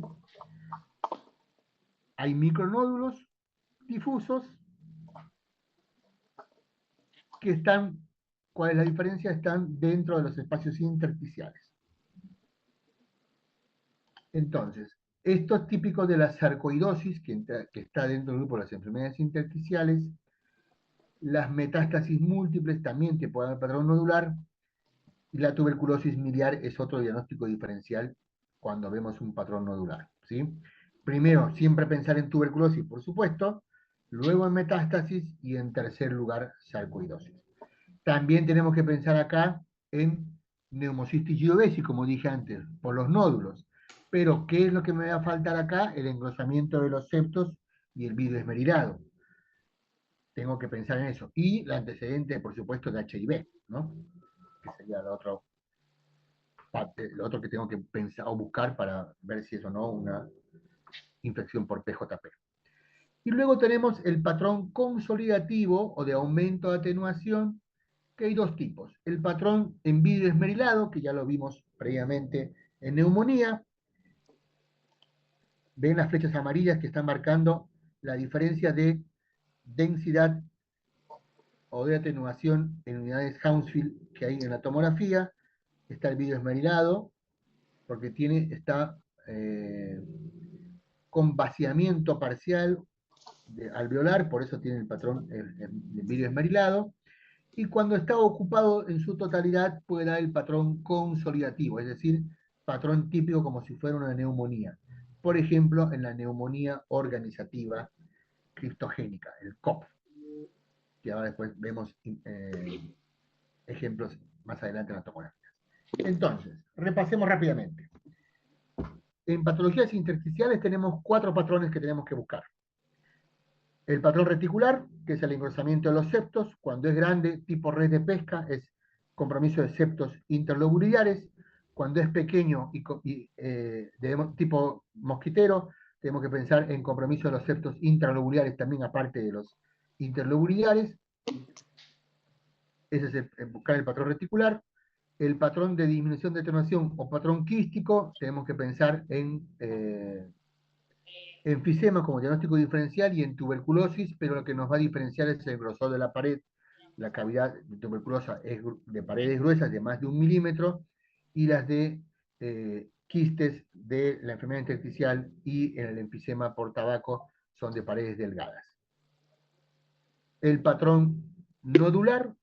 Hay micronódulos difusos que están, ¿cuál es la diferencia? Están dentro de los espacios intersticiales. Entonces, esto es típico de la sarcoidosis, que está dentro del grupo de las enfermedades intersticiales. Las metástasis múltiples también te pueden dar patrón nodular. Y la tuberculosis miliar es otro diagnóstico diferencial cuando vemos un patrón nodular. ¿Sí? Primero, siempre pensar en tuberculosis, por supuesto, luego en metástasis y en tercer lugar, sarcoidosis. También tenemos que pensar acá en neumocistis giovesi, como dije antes, por los nódulos. Pero, ¿qué es lo que me va a faltar acá? El engrosamiento de los septos y el vidrio esmerilado. Tengo que pensar en eso. Y el antecedente, por supuesto, de HIV, ¿no? Que sería lo otro que tengo que pensar o buscar para ver si es o no una infección por PJP. Y luego tenemos el patrón consolidativo o de aumento de atenuación, que hay dos tipos. El patrón en vidrio esmerilado, que ya lo vimos previamente en neumonía. Ven las flechas amarillas que están marcando la diferencia de densidad o de atenuación en unidades Hounsfield que hay en la tomografía. Está el vidrio esmerilado, porque está con vaciamiento parcial alveolar, por eso tiene el patrón de vidrio esmerilado. Y cuando está ocupado en su totalidad, puede dar el patrón consolidativo, es decir, patrón típico como si fuera una neumonía. por ejemplo, en la neumonía organizativa criptogénica, el COP, que ahora después vemos ejemplos más adelante en las tomografías. Entonces, repasemos rápidamente. En patologías intersticiales tenemos 4 patrones que tenemos que buscar. El patrón reticular, que es el engrosamiento de los septos, cuando es grande, tipo red de pesca, es compromiso de septos interlobulares. Cuando es pequeño tipo mosquitero, tenemos que pensar en compromiso de los septos intralobulares también, aparte de los interlobulares. Ese es buscar el patrón reticular. El patrón de disminución de atenuación o patrón quístico, tenemos que pensar en enfisema como diagnóstico diferencial y en tuberculosis, pero lo que nos va a diferenciar es el grosor de la pared. La cavidad tuberculosa es de paredes gruesas de más de 1 milímetro y las de quistes de la enfermedad intersticial y en el enfisema por tabaco son de paredes delgadas. El patrón nodular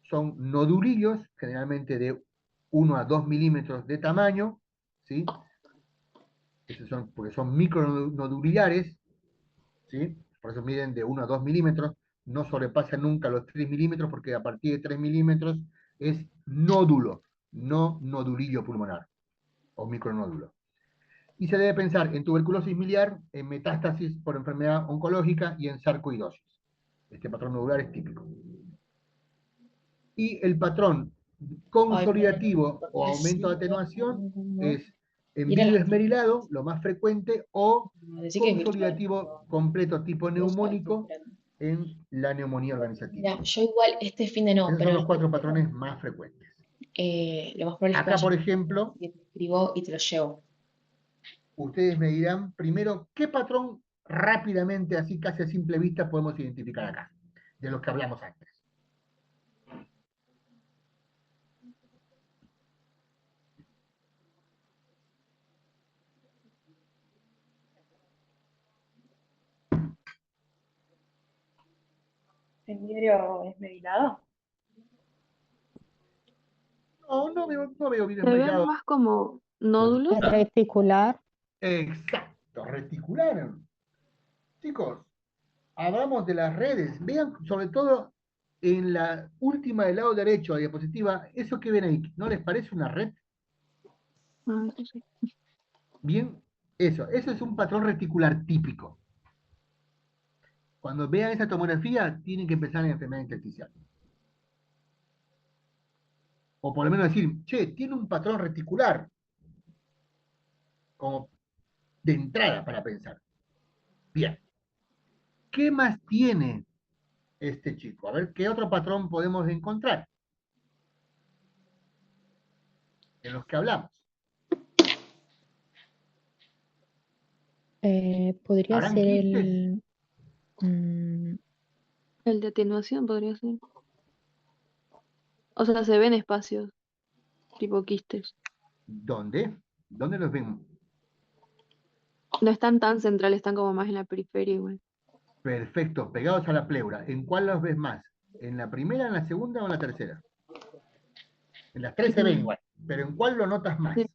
son nodulillos, generalmente de 1 a 2 milímetros de tamaño, ¿sí? Esos son, porque son micronodulares, ¿sí? Por eso miden de 1 a 2 milímetros, no sobrepasan nunca los 3 milímetros, porque a partir de 3 milímetros es nódulo, no nodulillo pulmonar, o micronódulo. Y se debe pensar en tuberculosis miliar, en metástasis por enfermedad oncológica y en sarcoidosis. Este patrón nodular es típico. Y el patrón consolidativo o aumento de atenuación es en vidrio esmerilado, lo más frecuente, o consolidativo completo tipo neumónico en la neumonía organizativa. Mira, yo igual este fin de no, Esos pero son los 4 patrones más frecuentes. lo más probable es que Acá, por vaya ejemplo, y te escribo y te lo llevo. ustedes me dirán primero qué patrón rápidamente, así casi a simple vista, podemos identificar acá, de los que hablamos antes. ¿El vidrio esmerilado? No veo bien Se ven esmerilado. más como nódulos. Reticular. Exacto, reticular. Chicos, hablamos de las redes. Vean, sobre todo en la última del lado derecho de la diapositiva, eso que ven ahí, ¿no les parece una red? Ah, eso sí. Bien, eso es un patrón reticular típico. Cuando vean esa tomografía, tienen que pensar en enfermedad intersticial. O por lo menos decir, che, tiene un patrón reticular, como de entrada para pensar. Bien, ¿qué más tiene este chico? A ver, ¿qué otro patrón podemos encontrar en los que hablamos? Podría ¿Habrán ser quistes? el... El de atenuación podría ser. O sea, se ven espacios, tipo quistes. ¿Dónde? ¿Dónde los ven? No están tan centrales, están como más en la periferia igual. Perfecto, pegados a la pleura. ¿En cuál los ves más? ¿En la primera, en la segunda o en la tercera? En las 3 se ven igual, pero ¿en cuál lo notas más? Sí.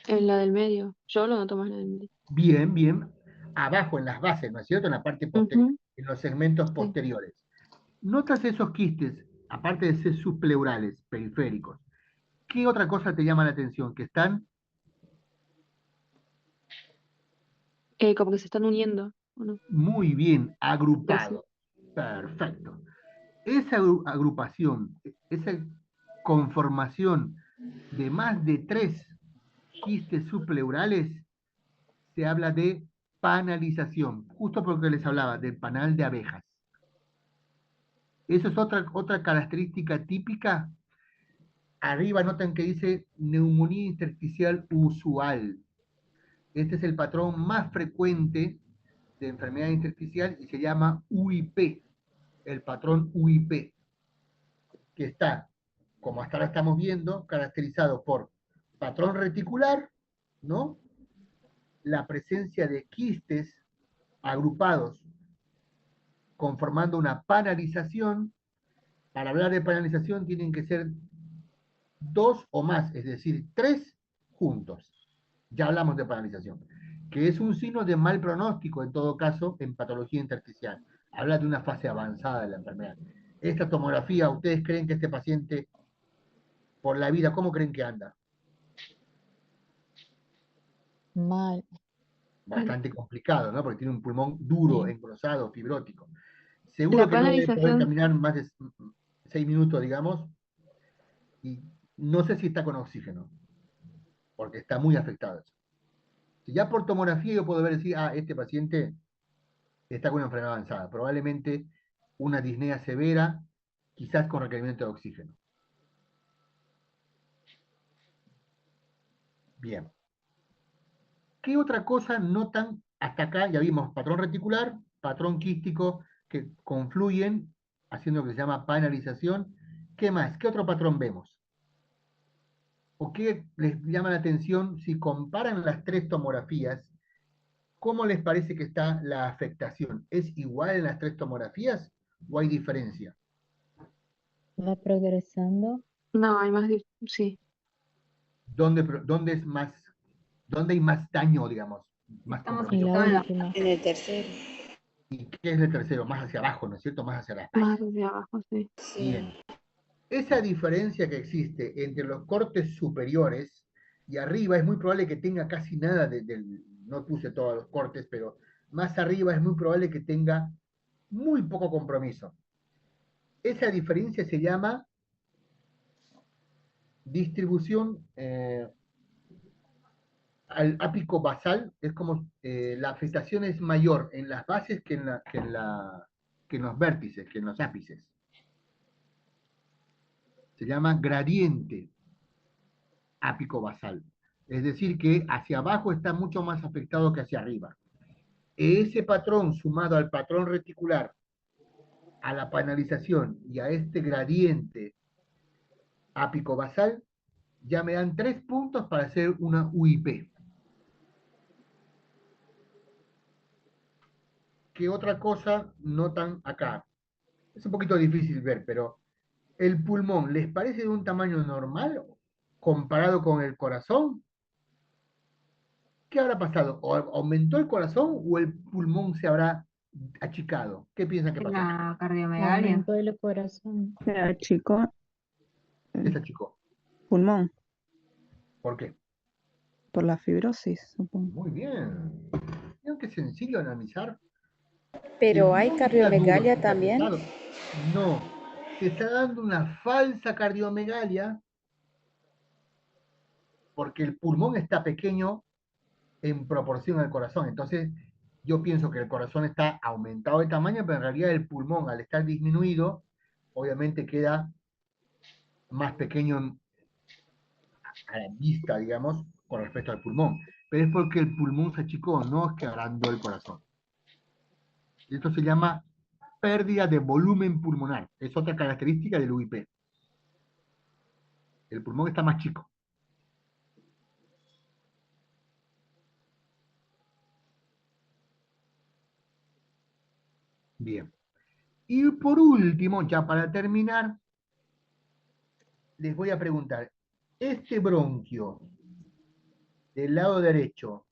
En la del medio. Yo lo noto más en la del medio. Bien, bien. Abajo, en las bases, ¿no es cierto? En la parte posterior, Ujú, en los segmentos sí. posteriores. ¿Notas esos quistes, aparte de ser subpleurales, periféricos? ¿Qué otra cosa te llama la atención? Que están Como que se están uniendo, ¿o no? muy bien Eso. agrupados. Perfecto. Esa agrupación, esa conformación de más de 3 quistes subpleurales, se habla de panalización, justo porque les hablaba del panal de abejas. Eso es otra característica típica. Arriba notan que dice neumonía intersticial usual. Este es el patrón más frecuente de enfermedad intersticial y se llama UIP, el patrón UIP, que está, como hasta ahora estamos viendo, caracterizado por patrón reticular, ¿no? La presencia de quistes agrupados conformando una panalización. Para hablar de panalización tienen que ser 2 o más, es decir, 3 juntos. Ya hablamos de paralización, que es un signo de mal pronóstico en todo caso en patología intersticial. Habla de una fase avanzada de la enfermedad. Esta tomografía, ¿ustedes creen que este paciente por la vida, cómo creen que anda? Mal. Bastante complicado, ¿no? Porque tiene un pulmón duro, Sí. engrosado, fibrótico. Seguro La que no debe poder panalización, caminar más de 6 minutos, digamos, y no sé si está con oxígeno, porque está muy afectado. Si ya por tomografía yo puedo ver decir, este paciente está con una enfermedad avanzada, probablemente una disnea severa, quizás con requerimiento de oxígeno. Bien. ¿Qué otra cosa notan hasta acá? Ya vimos patrón reticular, patrón quístico, que confluyen, haciendo lo que se llama panalización. ¿Qué más? ¿Qué otro patrón vemos? ¿O qué les llama la atención si comparan las tres tomografías? ¿Cómo les parece que está la afectación? ¿Es igual en las tres tomografías o hay diferencia? Va progresando. no, hay más, sí. ¿Dónde es más, dónde hay más daño, digamos, más Estamos En la compromisión? en última. en el tercero. ¿Y qué es el tercero? Más hacia abajo, ¿no es cierto? Más hacia la Más espalda. hacia abajo, sí. Bien. Sí. Esa diferencia que existe entre los cortes superiores y arriba es muy probable que tenga casi nada no puse todos los cortes, pero más arriba es muy probable que tenga muy poco compromiso. Esa diferencia se llama distribución al ápico basal, es como la afectación es mayor en las bases que en los vértices, que en los ápices. Se llama gradiente ápico basal. Es decir, que hacia abajo está mucho más afectado que hacia arriba. Ese patrón sumado al patrón reticular, a la panalización y a este gradiente ápico basal, ya me dan 3 puntos para hacer una UIP. ¿Qué otra cosa notan acá? Es un poquito difícil ver, pero el pulmón, ¿les parece de un tamaño normal comparado con el corazón? ¿Qué habrá pasado? ¿O aumentó el corazón o el pulmón se habrá achicado? ¿Qué piensan que pasó? La cardiomegalia. Aumentó el corazón. Era chico, ¿Qué se achicó? pulmón, ¿Por qué? por la fibrosis, supongo. Muy bien. Miren qué sencillo analizar. Si el Pero hay pulmón está duro, cardiomegalia está también. pesado, no. Se está dando una falsa cardiomegalia porque el pulmón está pequeño en proporción al corazón. Entonces, yo pienso que el corazón está aumentado de tamaño, pero en realidad el pulmón, al estar disminuido, obviamente queda más pequeño a la vista, digamos, con respecto al pulmón. Pero es porque el pulmón se achicó, no es que agrandó el corazón. Esto se llama pérdida de volumen pulmonar. Es otra característica del UIP. El pulmón está más chico. Bien. Y por último, ya para terminar, les voy a preguntar, este bronquio del lado derecho,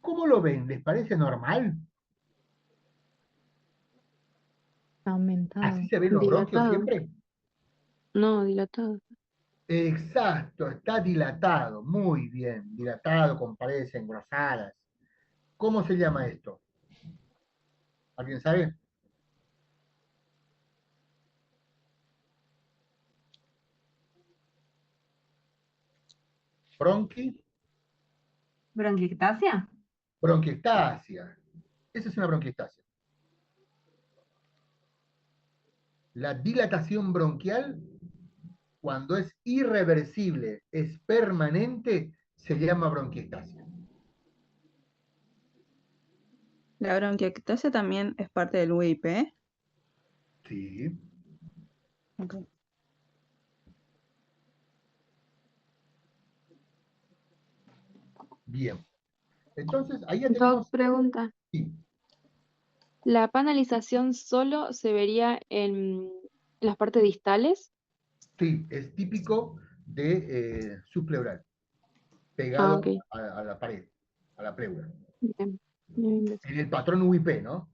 ¿cómo lo ven? ¿Les parece normal? ¿Así Aumentado. se ven los bronquios Dilatado. siempre? No, dilatado. Exacto, está dilatado, muy bien, dilatado, con paredes engrosadas. ¿Cómo se llama esto? ¿Alguien sabe? Bronqui, ¿Bronquiectasia? bronquiectasia. Esa es una bronquiectasia. La dilatación bronquial, cuando es irreversible, es permanente, se llama bronquiectasia. La bronquiectasia también es parte del UIP. Sí. Ok. Bien. Entonces, ahí ya Doc, tenemos, pregunta. sí, ¿La panalización solo se vería en las partes distales? sí, es típico de subpleural. pegado ok. a la pared, a la pleura. Bien. Bien, bien. En el patrón UIP, ¿no?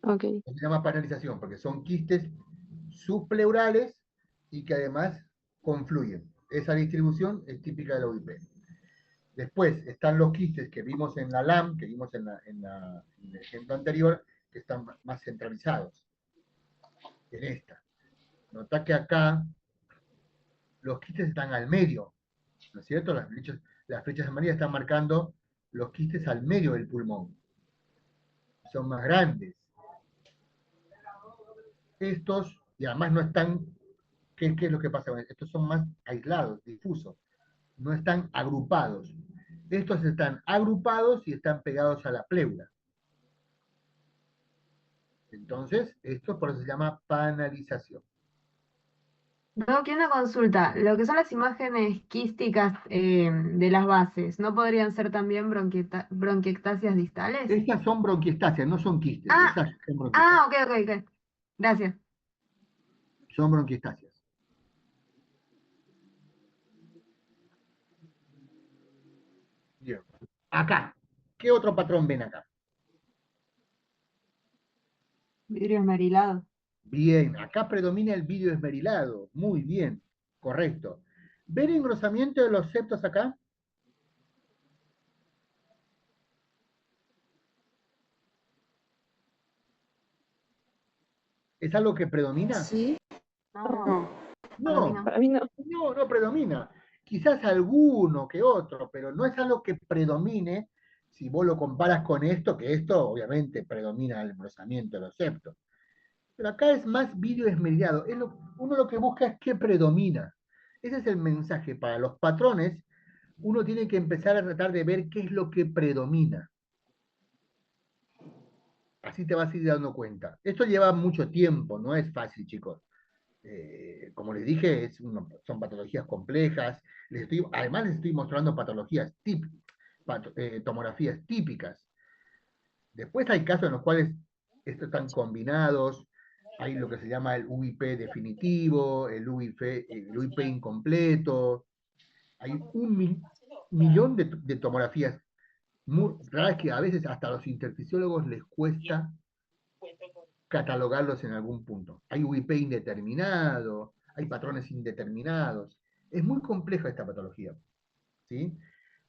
Ok. Se llama panelización, porque son quistes subpleurales y que además confluyen. Esa distribución es típica de la UIP. Después están los quistes que vimos en la LAM, que vimos en el ejemplo anterior, que están más centralizados. En esta. Nota que acá los quistes están al medio, ¿no es cierto? Las flechas amarillas están marcando los quistes al medio del pulmón. Son más grandes. Estos, y además no están, ¿qué es lo que pasa? Estos son más aislados, difusos, no están agrupados. Estos están agrupados y están pegados a la pleura. Entonces, esto por eso se llama panalización. Tengo aquí una consulta. Lo que son las imágenes quísticas de las bases, ¿no podrían ser también bronquiectasias distales? Estas son bronquiestasias, no son quistes. Ah, Esas son bronquiestasias. ok. Gracias. Son bronquiestasias. Bien. Acá, ¿qué otro patrón ven acá? Vidrio esmerilado. Bien, acá predomina el vidrio esmerilado. Muy bien, correcto. ¿Ven engrosamiento de los septos acá? ¿Es algo que predomina? Sí. No, para mí No, no. Para mí no. no predomina. Quizás alguno que otro, pero no es algo que predomine si vos lo comparas con esto, que esto obviamente predomina el engrosamiento de los septos. Pero acá es más vidrio esmerilado. Uno lo que busca es qué predomina. Ese es el mensaje. Para los patrones, uno tiene que empezar a tratar de ver qué es lo que predomina. Así te vas a ir dando cuenta. Esto lleva mucho tiempo, no es fácil, chicos. Como les dije, son patologías complejas. Además les estoy mostrando tomografías típicas. Después hay casos en los cuales estos están combinados. Hay lo que se llama el UIP definitivo, el UIP incompleto. Hay millón de tomografías muy raras que a veces hasta a los interfisiólogos les cuesta catalogarlos en algún punto. Hay UIP indeterminado, hay patrones indeterminados. Es muy compleja esta patología, ¿sí?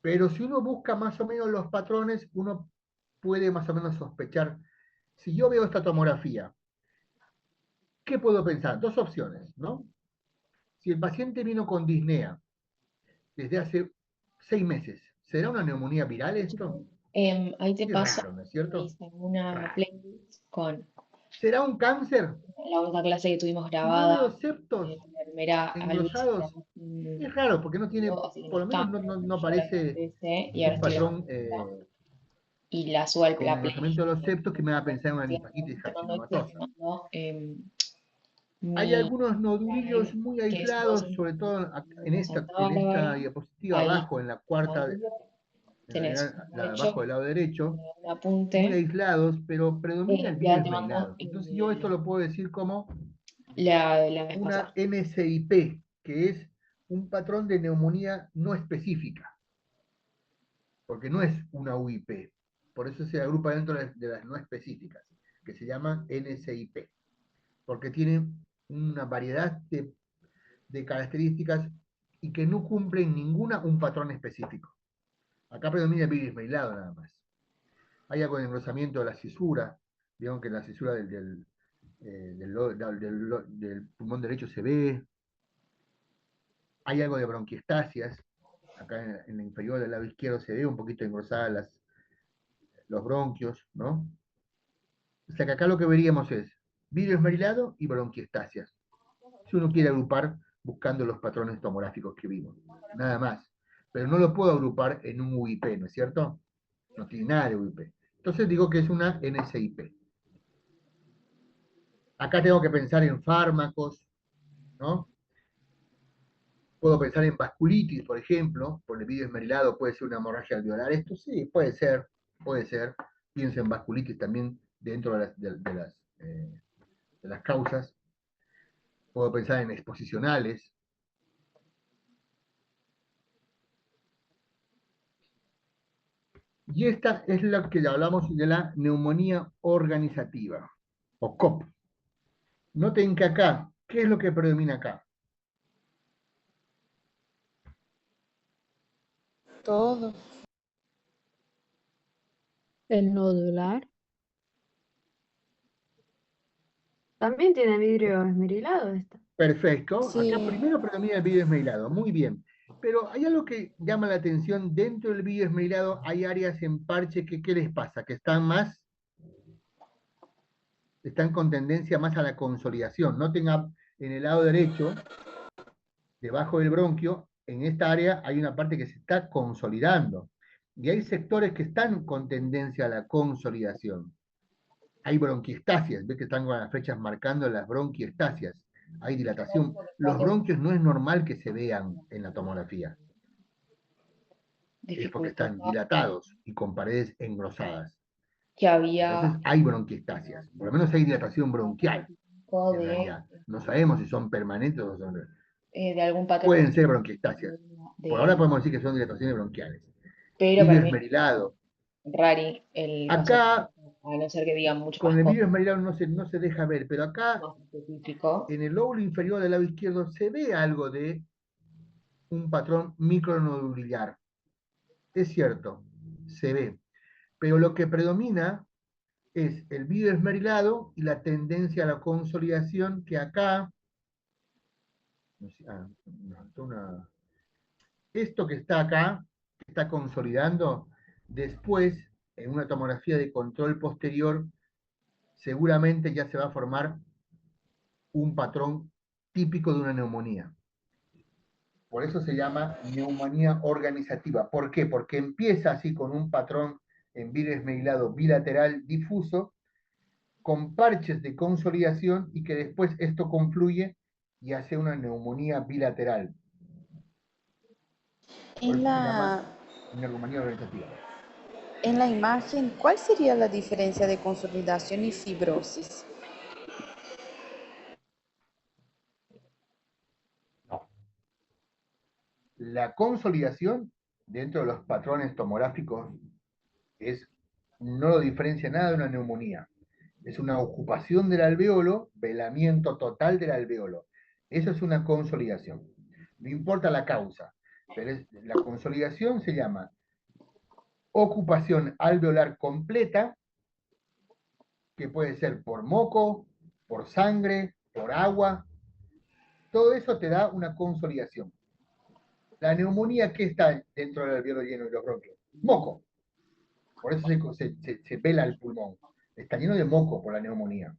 Pero si uno busca más o menos los patrones, uno puede más o menos sospechar. Si yo veo esta tomografía, ¿qué puedo pensar? Dos opciones, ¿no? Si el paciente vino con disnea desde hace 6 meses, ¿será una neumonía viral esto? Ahí te Qué paso raro, ¿no es cierto? una Raro. playlist con ¿Será un cáncer? la otra clase que tuvimos Si yo veo grabada septos de la enfermera Alvis, engrosados, es raro porque no tiene, así que por lo menos está, no yo ahora parece empecé y ahora un estoy patrón y la subo al con la playlist. engrosamiento de los septos que me va a pensar en una Te linfaquitis mando esto y te carcinomatosa. mando Hay mi algunos nodulillos muy que es dos aislados, sobre todo en Santa en esta Bárbara, diapositiva ahí abajo, en la cuarta, en tenés realidad un la de derecho, abajo del lado derecho, un muy apunte, aislados, pero predomina el vidrio ya te mando esmerilado. Entonces yo esto lo puedo decir como la de la vez una pasada. NSIP, que es un patrón de neumonía no específica, porque no es una UIP. Por eso se agrupa dentro de las no específicas, que se llama NSIP, porque tiene una variedad de características y que no cumplen ninguna un patrón específico. Acá predomina el virus esmerilado nada más. Hay algo de engrosamiento de la cisura, digamos que la cisura del pulmón derecho se ve. Hay algo de bronquiestasias, acá en la inferior del lado izquierdo se ve un poquito engrosadas los bronquios, ¿no? O sea que acá lo que veríamos es vidrio esmerilado y bronquiestasias. Si uno quiere agrupar buscando los patrones tomográficos que vimos, nada más. Pero no lo puedo agrupar en un UIP, ¿no es cierto? No tiene nada de UIP. Entonces digo que es una NSIP. Acá tengo que pensar en fármacos, ¿no? Puedo pensar en vasculitis, por ejemplo, por el vidrio esmerilado puede ser una hemorragia alveolar. Esto sí, puede ser, puede ser. Pienso en vasculitis también dentro de las causas. Puedo pensar en exposicionales. Y esta es la que hablamos de la neumonía organizativa, o COP. Noten que acá, ¿qué es lo que predomina acá? Todo. El nodular. También tiene vidrio esmerilado esta. Perfecto. Acá Sí. primero predomina el vidrio esmerilado. Muy bien. Pero hay algo que llama la atención. Dentro del vidrio esmerilado hay áreas en parche que, ¿qué les pasa? Que están con tendencia más a la consolidación. Noten en el lado derecho, debajo del bronquio, en esta área hay una parte que se está consolidando. Y hay sectores que están con tendencia a la consolidación. Hay bronquiestasias, ves que están con las flechas marcando las bronquiestasias. Hay dilatación. Los bronquios no es normal que se vean en la tomografía. Es porque están Dificultad dilatados y con paredes engrosadas. que había Entonces hay bronquiestasias. Por lo menos hay dilatación bronquial, en realidad. No sabemos si son permanentes o son... de algún patrón Pueden ser bronquiestasias. Por ahora de, podemos decir que son dilataciones bronquiales. pero Vidrio para mí esmerilado. rari el caso, Acá, a no ser que digan mucho con más el cosas, vidrio esmerilado no se deja ver, pero acá, más específico. en el lóbulo inferior del lado izquierdo, se ve algo de un patrón micronodular. Es cierto, se ve. Pero lo que predomina es el vidrio esmerilado y la tendencia a la consolidación que acá, no sé, esto que está acá, que está consolidando, después, en una tomografía de control posterior, seguramente ya se va a formar un patrón típico de una neumonía. Por eso se llama neumonía organizativa. ¿Por qué? Porque empieza así con un patrón en vidrio esmerilado bilateral difuso, con parches de consolidación y que después esto confluye y hace una neumonía bilateral. Por En eso se llama la, neumonía organizativa. en la imagen, ¿cuál sería la diferencia de consolidación y fibrosis? No. La consolidación dentro de los patrones tomográficos no lo diferencia nada de una neumonía. Es una ocupación del alveolo, velamiento total del alveolo. Eso es una consolidación. No importa la causa, pero la consolidación se llama ocupación alveolar completa, que puede ser por moco, por sangre, por agua. Todo eso te da una consolidación. La neumonía, ¿qué está dentro del alveolo lleno de los bronquios? Moco. Por eso se vela el pulmón. Está lleno de moco por la neumonía.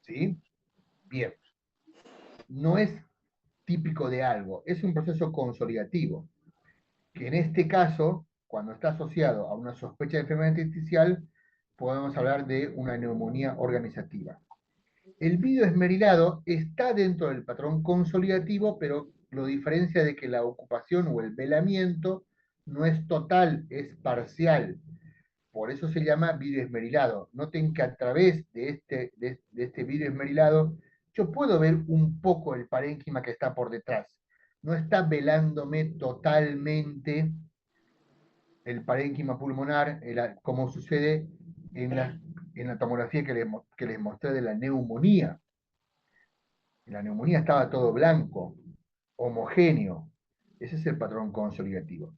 ¿Sí? Bien. No es típico de algo, es un proceso consolidativo, que en este caso, cuando está asociado a una sospecha de enfermedad intersticial, podemos hablar de una neumonía organizativa. El vidrio esmerilado está dentro del patrón consolidativo, pero lo diferencia de que la ocupación o el velamiento no es total, es parcial. Por eso se llama vidrio esmerilado. Noten que a través de este vidrio esmerilado yo puedo ver un poco el parénquima que está por detrás. No está velándome totalmente el parénquima pulmonar, como sucede en la tomografía que les mostré de la neumonía. En la neumonía estaba todo blanco, homogéneo. Ese es el patrón consolidativo.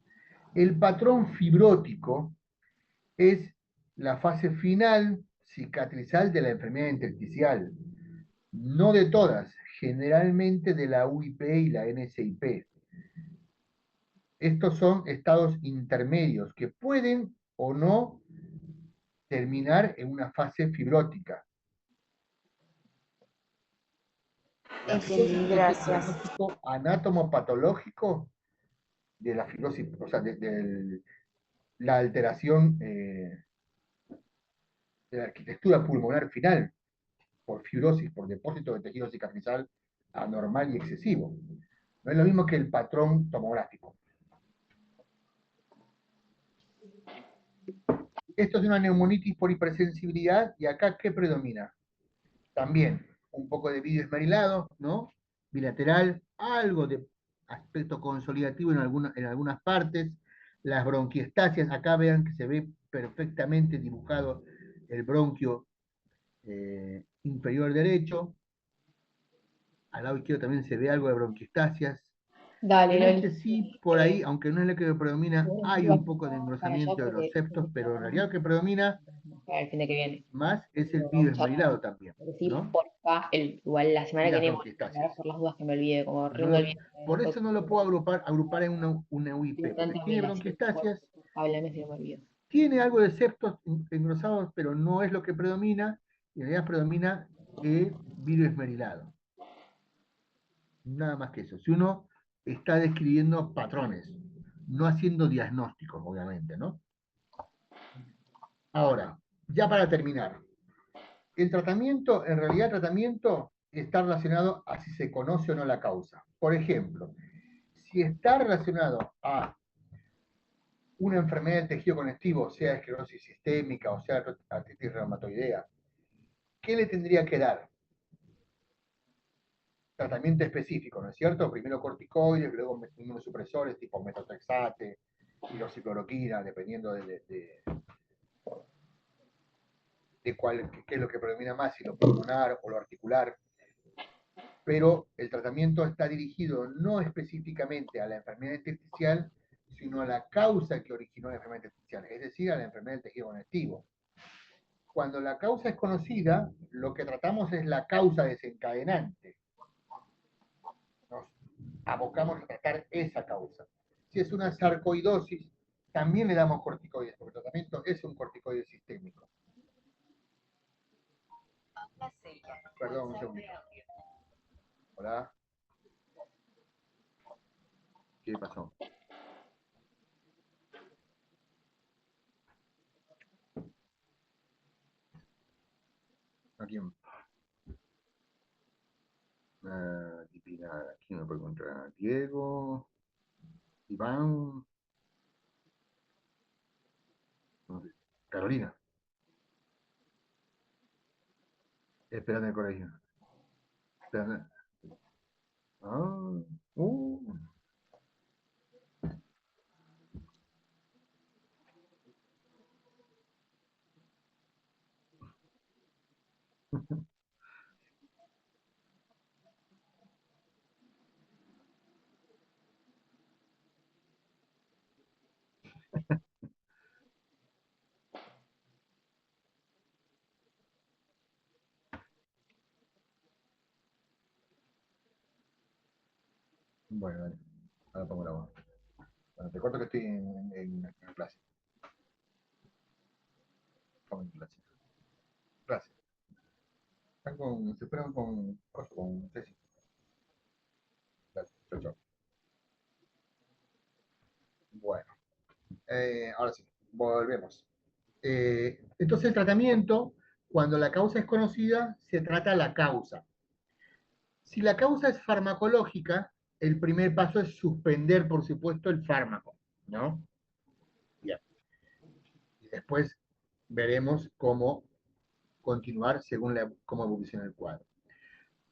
El patrón fibrótico es la fase final cicatrizal de la enfermedad intersticial. No de todas, generalmente de la UIP y la NSIP. Estos son estados intermedios que pueden o no terminar en una fase fibrótica. La fibrosis Entendí, es el gracias. diagnóstico anatomopatológico de la fibrosis, o sea, la alteración de la arquitectura pulmonar final por fibrosis, por depósito de tejido cicatrizal anormal y excesivo. No es lo mismo que el patrón tomográfico. Esto es una neumonitis por hipersensibilidad, y acá, ¿qué predomina? También un poco de vidrio esmerilado, ¿no? Bilateral, algo de aspecto consolidativo en algunas partes, Las bronquiestasias, acá vean que se ve perfectamente dibujado el bronquio inferior derecho. Al lado izquierdo también se ve algo de bronquiestasias. Dale, En este Loli. sí, por ahí, aunque no es lo que predomina, hay un poco de Para allá engrosamiento de los porque septos, pero en realidad lo que predomina para el fin de que viene. más es el Vamos a charlar. bioesmerilado también, Porque sí, ¿no? porfa, igual la semana Y que las viene vamos a bronquiestasias. hablar por las dudas que me olvide, como No rindo el lo- viento. por eso no lo puedo agrupar en una UIP, Tengo porque tanta tiene obligación por bronquiestasias, háblame si no me olvido. tiene algo de septos engrosados, pero no es lo que predomina, y en realidad predomina el bioesmerilado. Nada más que eso. Si uno está describiendo patrones, no haciendo diagnósticos, obviamente, ¿no? Ahora, ya para terminar, el tratamiento, en realidad el tratamiento está relacionado a si se conoce o no la causa. Por ejemplo, si está relacionado a una enfermedad del tejido conectivo, sea esclerosis sistémica o sea artritis reumatoidea, ¿qué le tendría que dar? Tratamiento específico, ¿no es cierto? Primero corticoides, luego inmunosupresores tipo metotrexate, hidroxicloroquina, dependiendo de qué es lo que predomina más, si lo pulmonar o lo articular. Pero el tratamiento está dirigido no específicamente a la enfermedad intersticial, sino a la causa que originó la enfermedad intersticial, es decir, a la enfermedad del tejido conectivo. Cuando la causa es conocida, lo que tratamos es la causa desencadenante. Nos abocamos a tratar esa causa. Si es una sarcoidosis, también le damos corticoides, porque el tratamiento es un corticoide sistémico. Perdón, un segundito. Hola. ¿Qué pasó? Aquí, aquí me puedo encontrar Diego, Iván, Carolina. Esperando en el colegio. Esperando. Ah, uh. Bueno, dale. Ahora pongo la voz. Bueno, te cuento que estoy en clase. Estamos en clase. Clase. Se esperan con Ceci. Dale, chau, chau. Bueno, ahora sí, volvemos. Entonces el tratamiento, cuando la causa es conocida, se trata la causa. Si la causa es farmacológica, el primer paso es suspender, por supuesto, el fármaco, ¿no? Bien. Y después veremos cómo continuar según cómo evoluciona el cuadro.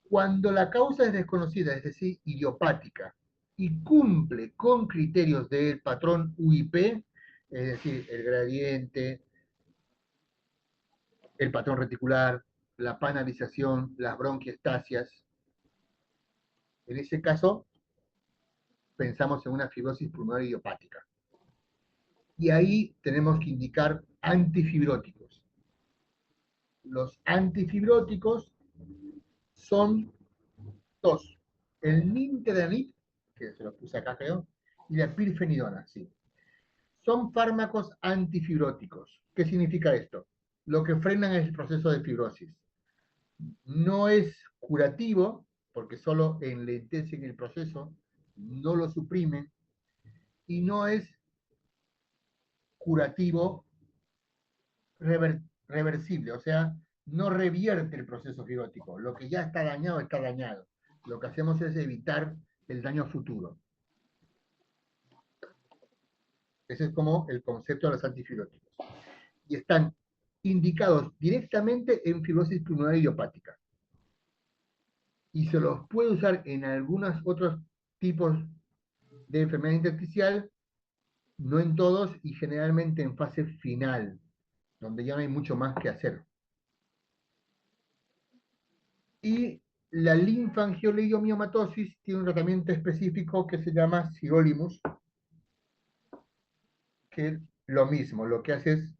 Cuando la causa es desconocida, es decir, idiopática, y cumple con criterios del patrón UIP, es decir, el gradiente, el patrón reticular, la panalización, las bronquiestasias, en ese caso pensamos en una fibrosis pulmonar idiopática. Y ahí tenemos que indicar antifibróticos. Los antifibróticos son dos: el nintedanib, que se lo puse acá creo, y la pirfenidona, sí. Son fármacos antifibróticos. ¿Qué significa esto? Lo que frenan es el proceso de fibrosis. No es curativo, porque solo enlentecen el proceso, no lo suprimen, y no es curativo reversible, o sea, no revierte el proceso fibrótico. Lo que ya está dañado, está dañado. Lo que hacemos es evitar el daño futuro. Ese es como el concepto de los antifibróticos. Y están indicados directamente en fibrosis pulmonar idiopática. Y se los puede usar en algunos otros tipos de enfermedad intersticial no en todos y generalmente en fase final, donde ya no hay mucho más que hacer. Y la linfangiolidomiomatosis tiene un tratamiento específico que se llama sirolimus, que es lo mismo, lo que hace es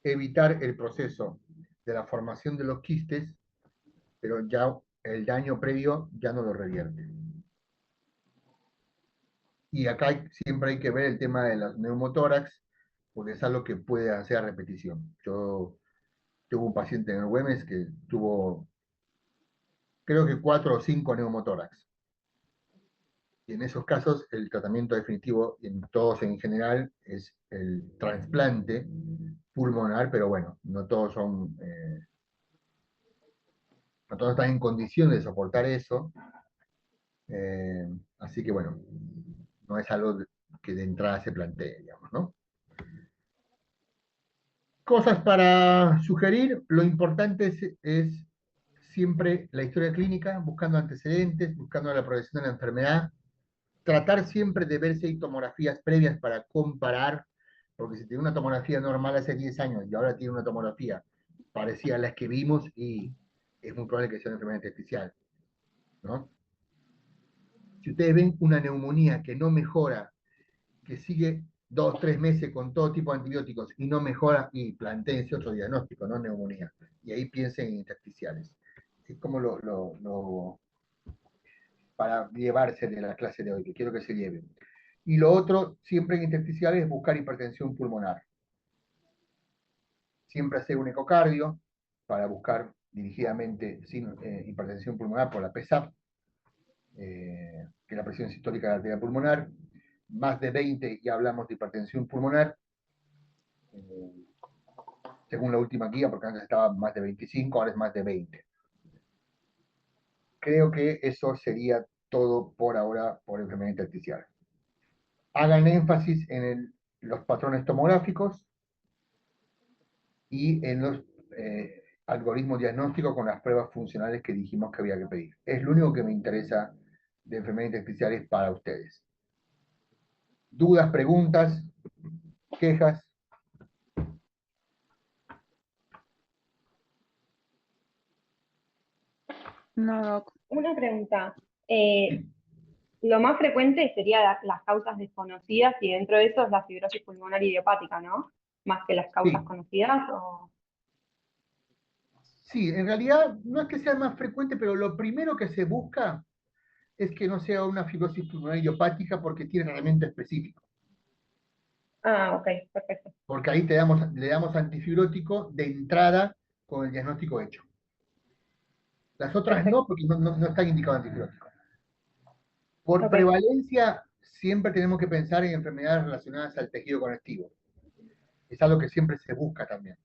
evitar el proceso de la formación de los quistes, pero ya el daño previo ya no lo revierte. Y acá siempre hay que ver el tema de los neumotórax, porque es algo que puede hacer a repetición. Yo tuve un paciente en el Güemes que tuvo, creo que 4 o 5 neumotórax. Y en esos casos, el tratamiento definitivo, y en todos en general, es el trasplante pulmonar, pero bueno, no todos son, no todos están en condiciones de soportar eso. Así que bueno, no es algo que de entrada se plantee, digamos, ¿no? Cosas para sugerir, lo importante es siempre la historia clínica, buscando antecedentes, buscando la progresión de la enfermedad, tratar siempre de ver si hay tomografías previas para comparar, porque si tiene una tomografía normal hace 10 años y ahora tiene una tomografía parecida a las que vimos, y es muy probable que sea una enfermedad intersticial, ¿no? Si ustedes ven una neumonía que no mejora, que sigue 2, 3 meses con todo tipo de antibióticos y no mejora, y plantéense otro diagnóstico, no neumonía. Y ahí piensen en intersticiales. Es como para llevarse de la clase de hoy, que quiero que se lleven. Y lo otro, siempre en intersticiales, es buscar hipertensión pulmonar. Siempre hacer un ecocardio para buscar dirigidamente hipertensión pulmonar por la PSAP, que es la presión sistólica de la arteria pulmonar. Más de 20 ya hablamos de hipertensión pulmonar, según la última guía, porque antes estaba más de 25, ahora es más de 20. Creo que eso sería todo por ahora por enfermedad intersticial. Hagan énfasis en los patrones tomográficos y en los algoritmos diagnósticos con las pruebas funcionales que dijimos que había que pedir. Es lo único que me interesa de enfermedades intersticiales para ustedes. ¿Dudas, preguntas, quejas? No, Doc. Una pregunta. Lo más frecuente sería las causas desconocidas y dentro de eso es la fibrosis pulmonar idiopática, ¿no? Más que las causas Sí. conocidas. ¿O? Sí, en realidad no es que sea más frecuente, pero lo primero que se busca es que no sea una fibrosis pulmonar idiopática, porque tiene tratamiento específico. Ah, ok, perfecto. Porque ahí le damos antifibrótico de entrada con el diagnóstico hecho. Las otras Perfecto. no, porque no están indicados antifibróticos. Por Ok. prevalencia, siempre tenemos que pensar en enfermedades relacionadas al tejido conectivo. Es algo que siempre se busca también.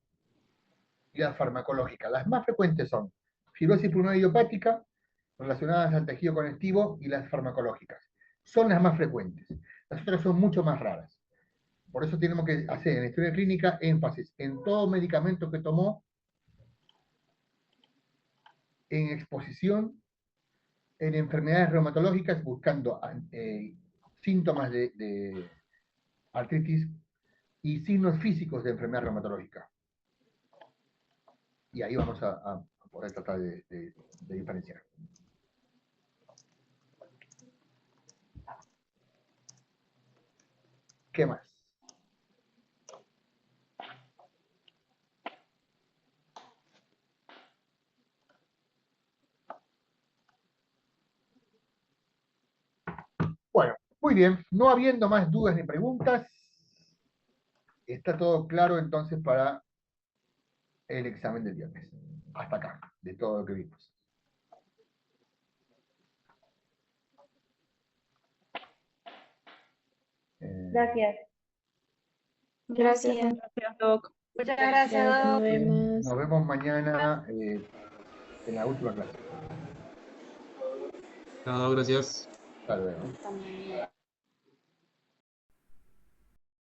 Y las farmacológicas. Las más frecuentes son fibrosis pulmonar idiopática, relacionadas al tejido conectivo, y las farmacológicas. Son las más frecuentes. Las otras son mucho más raras. Por eso tenemos que hacer en la historia clínica énfasis en todo medicamento que tomó, en exposición, en enfermedades reumatológicas, buscando síntomas de artritis y signos físicos de enfermedad reumatológica. Y ahí vamos a poder tratar de diferenciar. ¿Qué más? Bueno, muy bien. No habiendo más dudas ni preguntas, está todo claro entonces para el examen del viernes. Hasta acá, de todo lo que vimos. Gracias. Gracias. Gracias, Doc. Muchas gracias, Nos Doc. vemos. Nos vemos mañana en la última clase. Chao, gracias. Hasta luego. También.